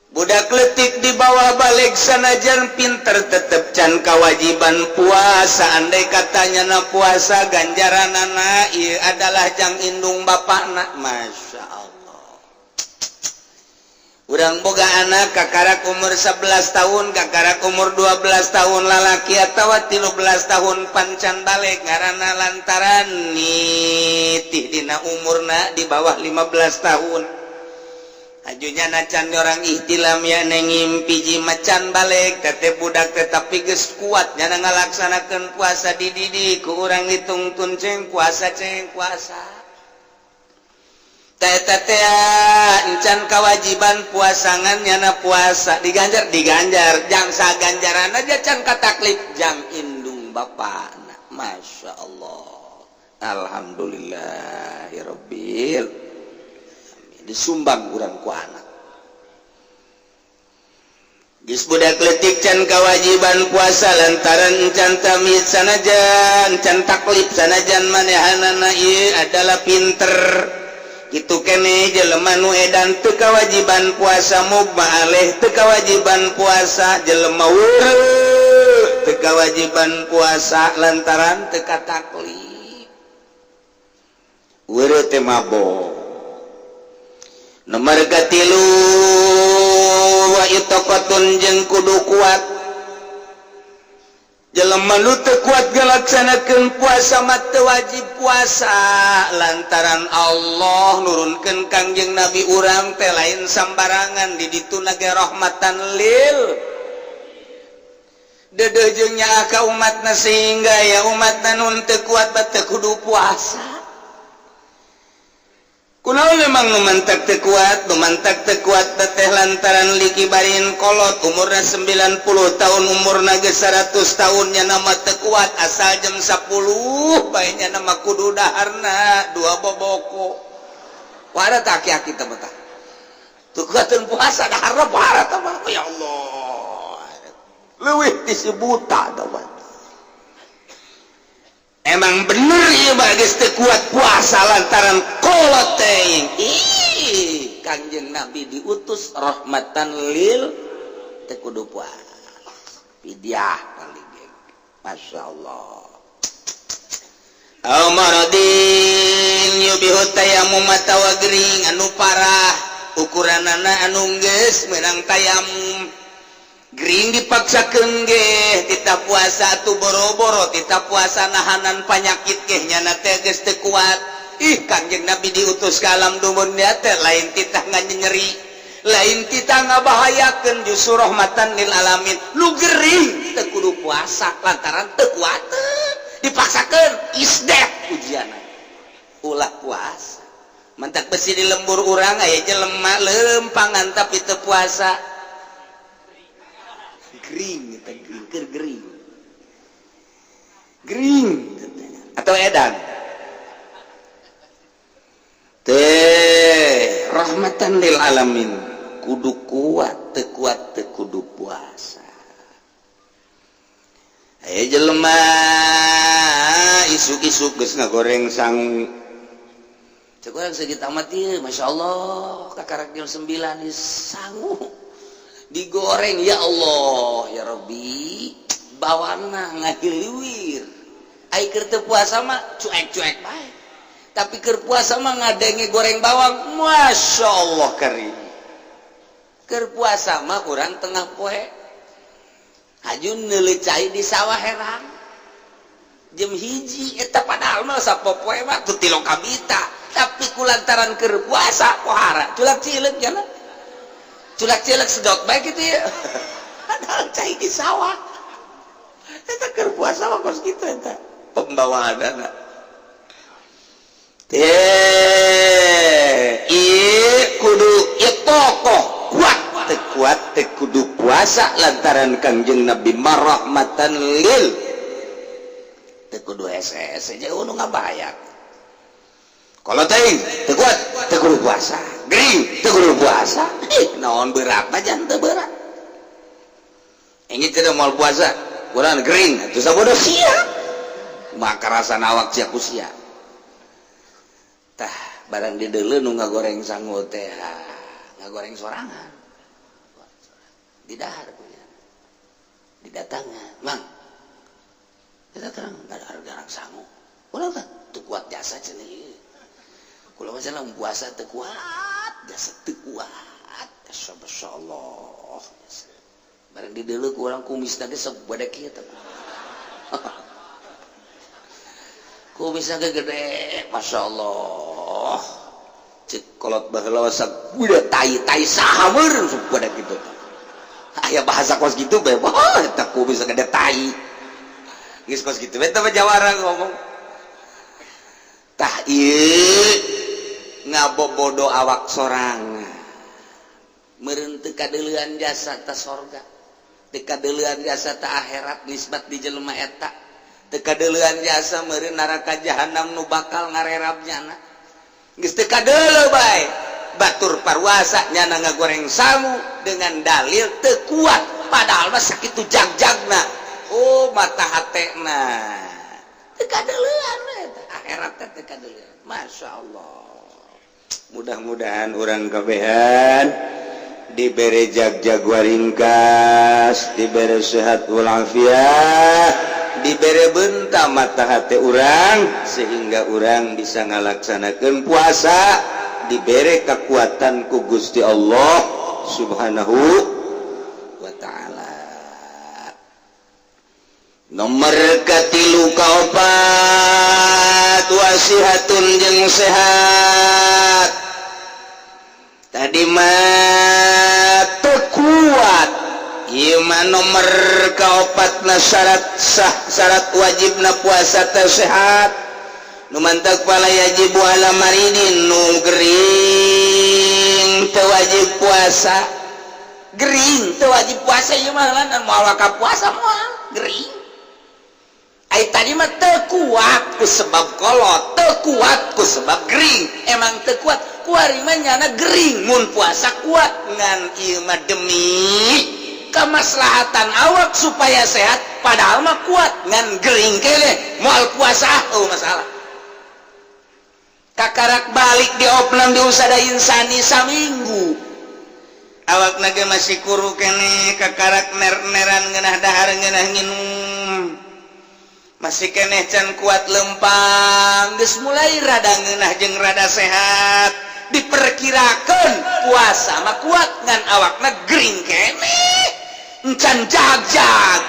budak letik di bawah balik sanajan pinter tetep can kewajiban puasa andai katanya na puasa ganjaranana ieu adalah jang indung bapakna masya Allah urang boga anak kakarak umur 11 tahun kakarak umur 12 tahun lalaki atawa 13 tahun pancan balik ngaranna lantaran nitih dina umurna di bawah 15 tahun ajunya nacan orang ihtilam ya nengimpi ji macan balik tete budak tetapi geus kuat nya ngalaksanakeun puasa di didik ku urang ditungtun ceng puasa tete encan kewajiban puasangan nyana puasa diganjar jang saganjaran aja can kataklif jang indung bapana masya Allah alhamdulillahirabbil disumbang urang ku anak geus budak leutik can kewajiban puasa lantaran encan tamyiz sanajan can taklif sanajan manehanana ieu adalah pinter kitu keneh jelema nu edan teu kewajiban puasa mubaaleh teu kewajiban puasa jelema weureu teu kewajiban puasa lantaran teu kataklif weureu teh mabok nomor katilu wa itaqatun jeung kudu kuat jelema nu teu kuat ngalaksanakeun puasa mah teu wajib puasa lantaran Allah nurunkeun Kangjeng Nabi urang teh lain sambarangan di ditu nage rahmatan lil deudeuh jeung nyaa ka umatna sehingga ya umatna nun teu kuat teu kudu puasa kunaon memang nu mantak teu kuat teh lantaran likibarin kolot umurna 90 tahun umurna geus 100 tahunnya nama teu kuat asal jam 10 bae nya nama kudu daharna 2 boboko wara tah aki-aki teh mah teu kuateun puasa daharna parah tah mah ya Allah leuwih disebuta tah emang bener ya bagus teu kuat puasa lantaran kolot teh. Ih, Kanjeng Nabi diutus rahmatan lil teu kudu puasa. Fidyah paling ge. Masyaallah. Amaradin yubihu tayammum tawagring anu parah ukuranana anu geus meunang tayamum. Gering dipaksakeun ge tita puasa tuh boro-boro tita puasa nahanan penyakit ge nya teh geus teu kuat. Ih Kanjeng Nabi diutus ka alam dunia teh lain titah nyeri, lain titah ngabahayakeun justru rahmatan lil alamin. Lu gering teu kudu puasa lantaran teu kuat dipaksakeun isdet ujianna. Ulah puasa. Mantak besi di lembur urang aya jelema lempangan tapi teu puasa. Gering atau edan teh rahmatan lil alamin kudu kuat teu kudu puasa aya jelema isuk-isuk geus ngagoreng sangu cek urang seugit amat ieu masyaallah kakarak jam 9 di sangu digoreng ya Allah ya Rabbi bawana ngahiliwir ai keur teu puasa mah cuek-cuek bae tapi keur puasa mah ngadenge goreng bawang masyaallah karim keur puasa mah urang tengah poe hajun neuleecai di sawah herang jam 1 eta padahal mah sapopoe mah teu tilong kabita tapi kulantaran keur puasa pohara culak cileuk cenah culak-culak sedot baik gitu ya padahal cai di sawah kita keur puasa mah kos gitu eta pembawaan anak kudu tokoh kuat teh kudu puasa lantaran Kangjeng Nabi marahmatan lil teh kudu SS aja nu ngabayak kalau teh kuat teh kudu puasa gering teu kudu puasa naon berat aja teu berat ingin tidak mau puasa kurang gering atuh sabodo sia maka rasa awak sia ku sia tah barang di deuleu nu ngagoreng sangu teh ngagoreng sorangan di dahar punya didatangan mang kita terang garang sangu ulah teu kuat jasa cenah ieu kula mah cenah puasa teu kuat jasa teu kuat masyaallah bareng di deuleu ku urang kumisna ge sok badak kieu teh kumisna ge gede masyaallah cek kolot baheula sak budak tai saha meureun sok badak kitu aya bahasa kos kitu bae eta kumis gede tai geus kos kitu eta mah jawara ngomong tah ieu ngabobodo awak sorang meureun teu kadeulean jasa ta sorga teu kadeulean jasa ta akhirat nisbat di jelema eta teu kadeulean jasa meureun neraka jahanam nu bakal ngarerabnyana geus teu kadeuleu bae batur parwasa nyana ngagoreng sangu dengan dalil teu kuat padahal mah sakitu jagjagna oh mata hatena teu kadeulean eta akhirat teh kadeulean masyaallah mudah-mudahan orang kabehan diberi jag-jag waringkas diberi sehat walafiat diberi bentah mata hati orang sehingga orang bisa ngalaksanakeun puasa diberi kekuatan ku Gusti Allah subhanahu wa ta'ala nomor katilu kaopat wasihatun jeung sehat tadi mah kuat ieu mah nomor kaopatna syarat wajibna puasa teh sehat nu mantak pala yajib ala maridin nu gering teu wajib puasa gering teu wajib puasa ieu mah lan moal waka puasa moal gering ai tadi mah teu kuat ku sebab kolot teu kuat ku sebab gering emang teu kuat kuari mah nyana gering mun puasa kuat ngan ieu mah demi kemaslahatan awak supaya sehat padahal mah kuat ngan gering kele moal puasa masalah kakarak balik dioplam diusada insani saminggu awak naga masih kuru kene kakarak ner-neran ngeunah dahar ngeunah nginum masih keneh can kuat lempang geus mulai rada ngeunah jeung rada sehat diperkirakeun puasa mah kuat ngan awakna gering keneh encan jag-jag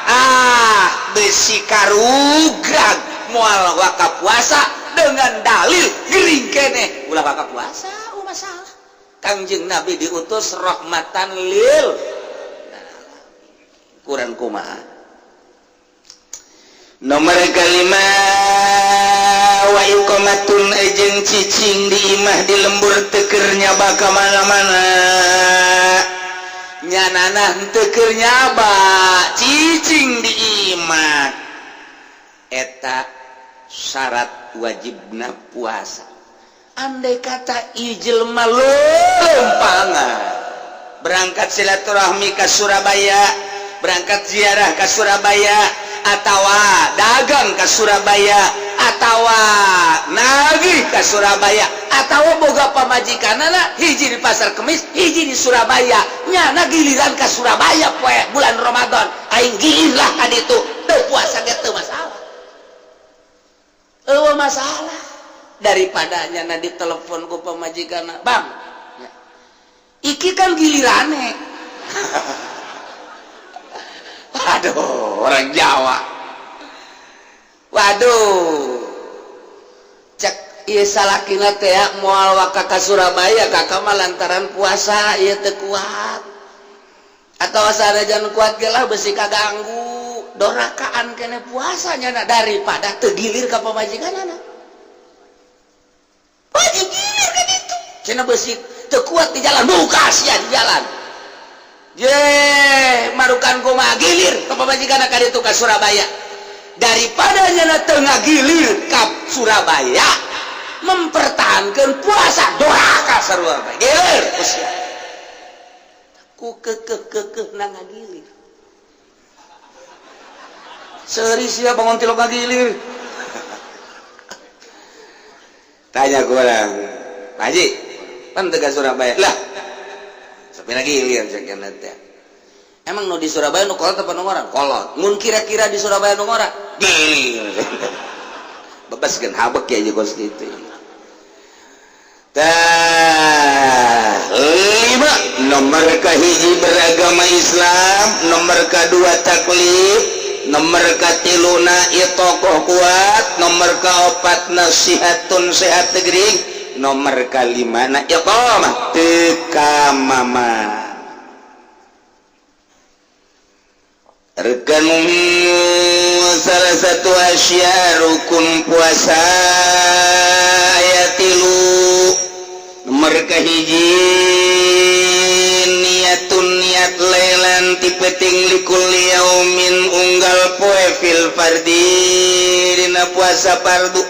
besi karugrag moal waka puasa dengan dalil gering keneh ulah waka puasa masalah Kangjeng Nabi diutus rahmatan lil kurang kumaha nomor kalima wa iqamatun jeung cicing di imah di lembur teu nyaba ka mana-mana nyanana teu keur nyaba cicing di imah eta syarat wajibna puasa andai kata ijil malumpangan berangkat silaturahmi ke Surabaya berangkat ziarah ke Surabaya atawa dagang ke Surabaya atawa nagih ke Surabaya atawa boga pamajikanana hiji di Pasar Kemis hiji di Surabaya nyana giliran ke Surabaya poe bulan Ramadan aing gilir lah ka ditu teu puasa ge teu masalah masalah daripada nyana ditelepon ku pamajikanna bang iki kan gilirane waduh orang Jawa waduh cek ieu salakina teh moal waka ka Surabaya kakak mah lantaran puasa ieu teu kuat atawa sanajan kuat ge lah besi kaganggu dorakaan kene puasanya daripada tegilir ka pamajikanana wajib gilir kan itu cenah besi teu kuat di jalan buka sia di jalan ye marukan kumaha gilir ka pamajikanana ka ditu ka Surabaya daripada nyana teu ngagilir ka Surabaya mempertahankan puasa doraka sarua bae gilir sia ku kekeh na ngagilir seri sia bangun tilok ngagilir tanya kurang Pak Haji pan teu ka Surabaya lah sapi ngagilir cenah teh emang nu di Surabaya nu kolot apa nu ngora kolot mun kira-kira di Surabaya nu ngora gilir bebaskeun habek ya jeung kos kitu tah 5 nomor kahiji beragama Islam nomor kedua taklif nomor katiluna tokoh kuat nomor kaopat nasihatun sehat tegering nomor kalimana iqamah teu mama rekan salah satu asya rukun puasa ayat 3 nomor kahiji niatun niat lelan tipeting likulli yaumin unggal poe fil fardi dina puasa fardu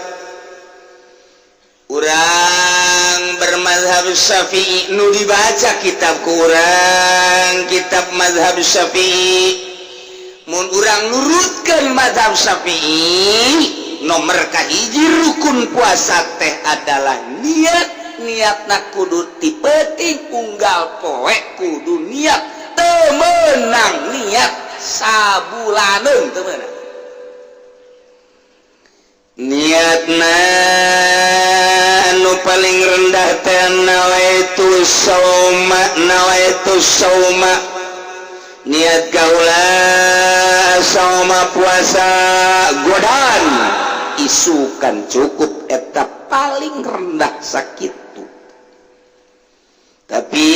urang bermazhab Syafi'i nu dibaca kitab ku urang kitab mazhab Syafi'i mun urang nurutkeun mazhab Syafi'i nomor kahiji rukun puasa teh adalah niatna kudu tipeting unggal poe kudu niat temenang niat sabulaneun temenang niatna anu paling rendah teh nawaitu sauma niat kaula sauma puasa godan isukan cukup eta paling rendah sakit tapi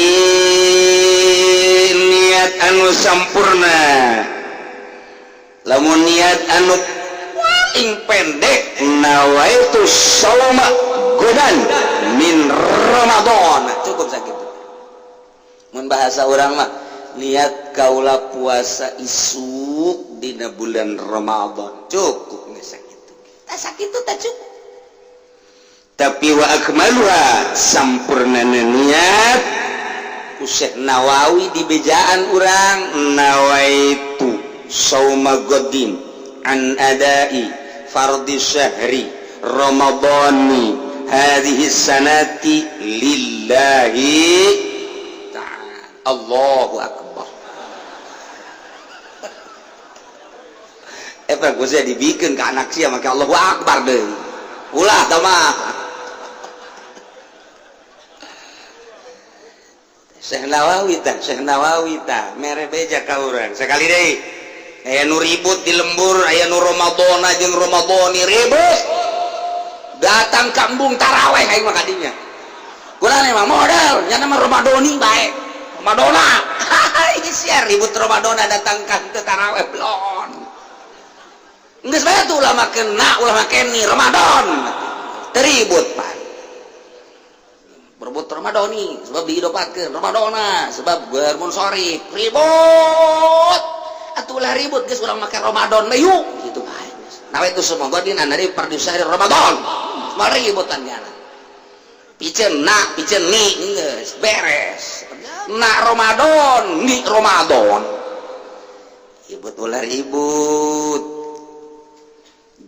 niat anu sampurna lamun niat anu ing pendek nawaitu shauma godan min Ramadan. Cukup sakitu. Mun bahasa urang mah niat kaula puasa isuk dina bulan Ramadan. Cukup geus sakitu. Tah sakitu tah cukup. Tapi wa akmaluha sampurnana niat ku Syekh Nawawi di bejaan urang nawaitu shauma godin an adai fardhi syahri ramadhani hadhihi sanati lillahi ta'ala. Allahu akbar. Pak gue saya dibikin ke anak sia make Allahu akbar deui. Ulah tah mah. Syekh Nawawi tah mere beja ka urang. Sekali deui. Aya nu ribut di lembur, aya nu Ramadan jeung Ramadhani ribut. Datang kampung taraweh aing mah kadinya. Kurang mah modal, nya mah Ramadhani bae. Ramadona. Ini sia ribut Ramadona datang ka taraweh blon. Geus bae tuh ulama kena, ulama keni Ramadan. Ribut Pak. Berebut Ramadhani sebab dihidupkeun Ramadona, sebab bermun sorry ribut. Atulah ribut geus urang make Ramadan mah yuk gitu bae. Nah itu semua godin dari produser Ramadan. Mari ributan nyana. Piceun ni geus beres. Na Ramadan, ni Ramadan. Ribut ulah ribut.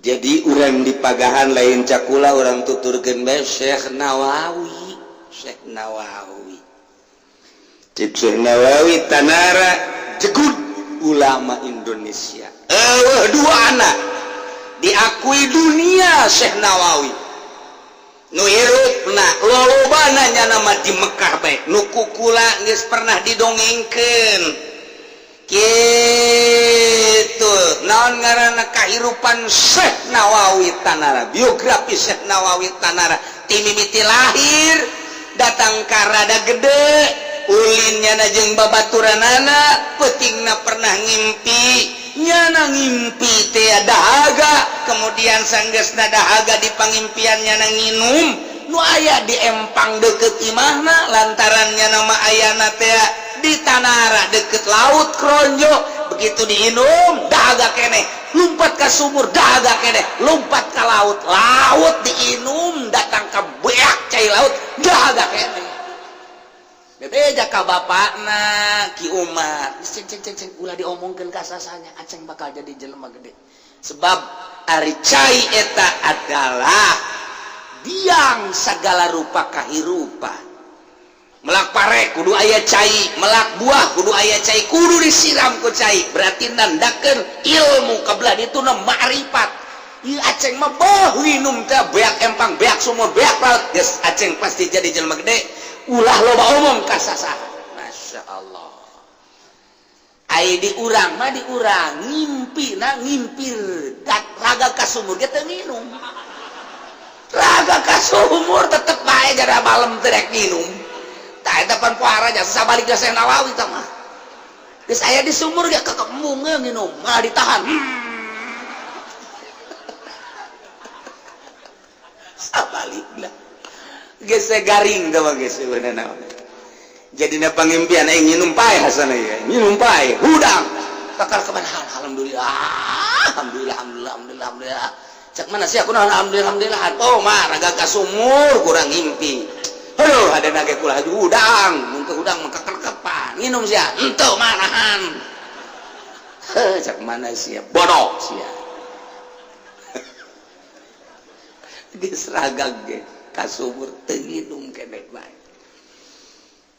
Jadi urang di pagahan lain cakula urang tuturkeun bae Syekh Nawawi. Syekh Nawawi Tanara jegut ulama Indonesia. Dua anak diakui dunia Syekh Nawawi. Nu hirupna lolobana nya nama di Mekah bae. Nu kukula geus pernah didongengkeun. Kitu naon ngaranna kahirupan Syekh Nawawi Tanara. Biografi Syekh Nawawi Tanara. Ti mimiti lahir datang ka rada gede. Ulinnya na jeung babaturanana peutingna pernah ngimpi nyana ngimpi teh dahaga kemudian sanggeusna dahaga di pangimpiannya na nginum nu aya di empang deket imahna lantaran nyana mah ayana teh di Tanara deket laut Kronjo begitu diinum dahaga keneh lumpat ka sumur dahaga keneh lumpat ka laut diinum datang ka beak cai laut dahaga keneh. Bebeja ka bapakna Ki Umar ceng ulah diomongkeun ka sasanya aceng bakal jadi jelema gede sebab ari cai eta adalah biang segala rupa kahirupan melak pare kudu aya cai melak buah kudu aya cai kudu disiram ku cai berarti nandakeun ilmu kabelah dituna ma'rifat ieu aceng mah beuh minum teh beak empang beak sumur beak laut geus aceng pasti jadi jelema gede. Ulah loba omong ka sasaha. Masya Allah. Ai di urang mah di urang ngimpir raga ka sumur ge teu minum. Raga ka sumur tetep bae jara malam teu rek minum. Tah eta pan pohara jasa sabalik Syekh Nawawi tah mah. Geus aya di sumur ge kekembung nginum, malah ditahan. Sabaliklah. Geus garing teh mah geus beunana. Jadina pangimpian aing nginum pae hasana ya. Nginum pae hudang. Kakal kemanaan alhamdulillah. Cak mana sih aku alhamdulillah. Oh mah raga ka sumur kurang ngimpi. Heuh hadana ge kulah hudang. Mun teu hudang mah kekepan. Nginum sia. Henteu manahan. Cak mana sih bodoh sia. Geus raga ge kasumur teuginum keneh bae.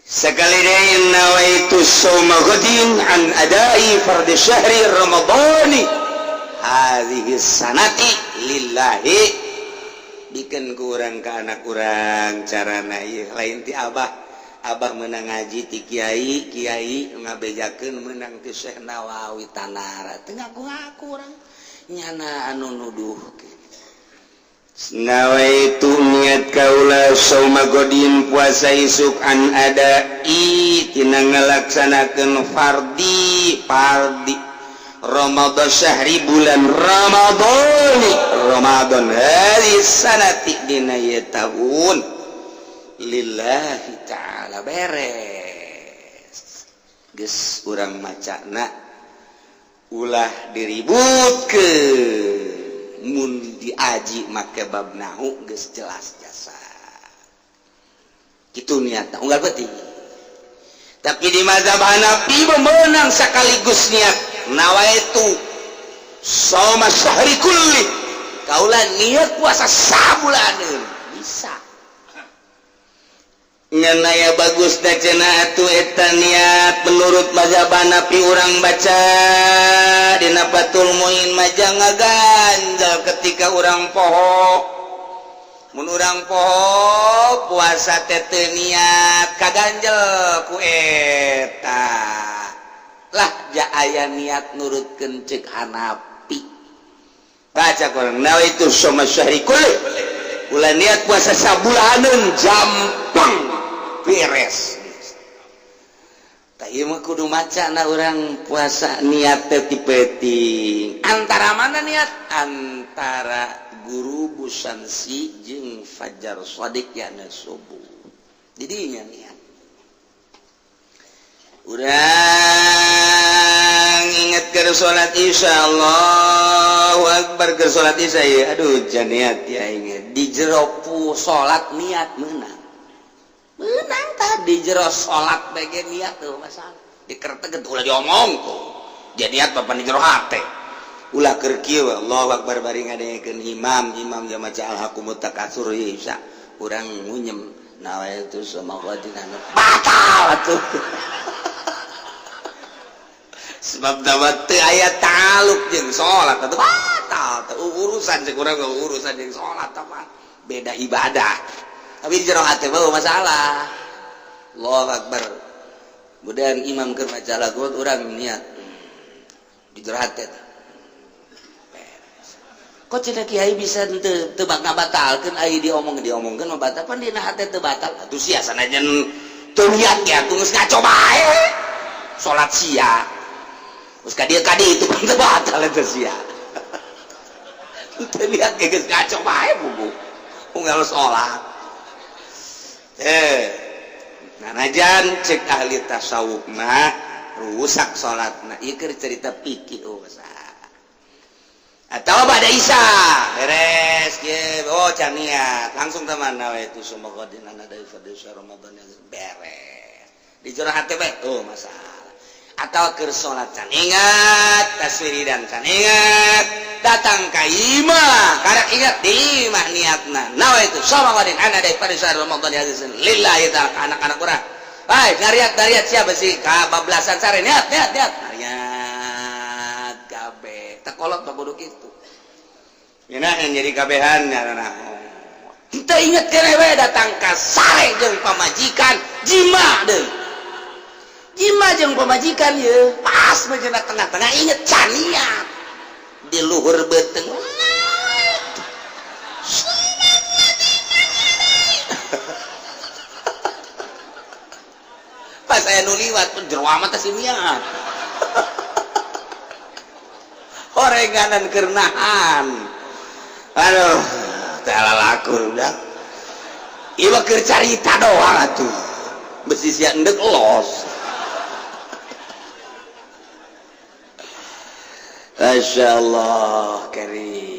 Sekali deui nawaitu shauma ghadin an adai fardhi syahri ramadhani hadhihi sanati lillahi bikin ku urang ka anak urang carana ieu lain ti abah meunang ngaji ti kiai ngabejakeun meunang ti Syekh Nawawi Tanara teu ngaku-ngaku urang nyana anu nuduh nawaitu niat kaula shauma godin puasa isuk an ada tina ngalaksanakeun fardi Ramadan syahri bulan Ramadan hari sanati dina ieu tahun lillahi ta'ala beres geus urang macana ulah diributkeun mun diaji make bab nahu geus jelas jasa kitu niatna unggal penting. Tapi di mazhab Hanafi memenang sekaligus niat nawaitu shauma syahri kulli kaulah niat puasa sabulaneun bisa nganaya bagus da cenah atuh eta niat menurut mazhab Hanafi urang baca dina Fathul Muin mah ngaganjal ketika urang poho mun urang poho puasa teh teu niat kaganjel ku eta lah ja aya niat nurutkeun ceuk Hanafi baca kurang nawaitu shauma syahri kulli ulah niat puasa sabulaneun jampang beres tak ieu mah kudu macana urang puasa niat teh ti penting antara mana niat antara guru busansi jeung fajar shadiq yana subuh didinya niat urang inget keur salat isya Allahu akbar keur salat isya ya aduh jan niat ya inget di jero salat niat meunang tah di jero salat bae niat tuh masalah dikerteget ulah diomong tuh jadi niat papan di jero hate ulah keur kieu Allahu akbar bari ngadengekeun imam ge maca alhaqumut takatsur isya urang ngunyem nawaitu samawadina batal atuh sebab dapat teu aya taluk jeung salat atuh batal urusan cek urang urusan jeung salat apa beda ibadah tapi di jero hate mah masalah Allahu akbar kemudian imam keur maca alhaqumut urang niat di jero hate kok cenah kiai bisa teu ngabatalkeun ai diomongkeun mah batal pan dina hate teu batal atuh sia sanajan teu niat ge atuh geus ngaco bae salat sia geus ka dieu itu pan teu batal eta sia teu niat ge geus ngaco bae bubu unggal salat nganajan cek ahli tasawuf mah rusak salatna ieu keur cerita fikih atau pada isya beres oh caniat langsung teman nawaitu sumaghadin ana dari fadil Ramadan beres di jero hate bae oh masalah atau keur salat can ingat taswiridan can ingat datang ka imah karek ingat di imah niatna nawaitu sumaghadin ana dari fadil Ramadan lillahi ta'ala anak-anak urang baik ngariat siapa sih ka bablasan sare niat ngariat kolot babodo kitu cenah yang jadi kabehan ngaranna kita inget kerewe datang ka sare jeung pamajikan jima deui jima jeung pamajikan ye pas mah cenah tengah-tengah inget caniat di luhur beuteung pas aya nu liwat jero amat teh niat orenganan kernahan aduh tela lakur udah ieu keur carita doang atuh besi sia endek los masyaallah karim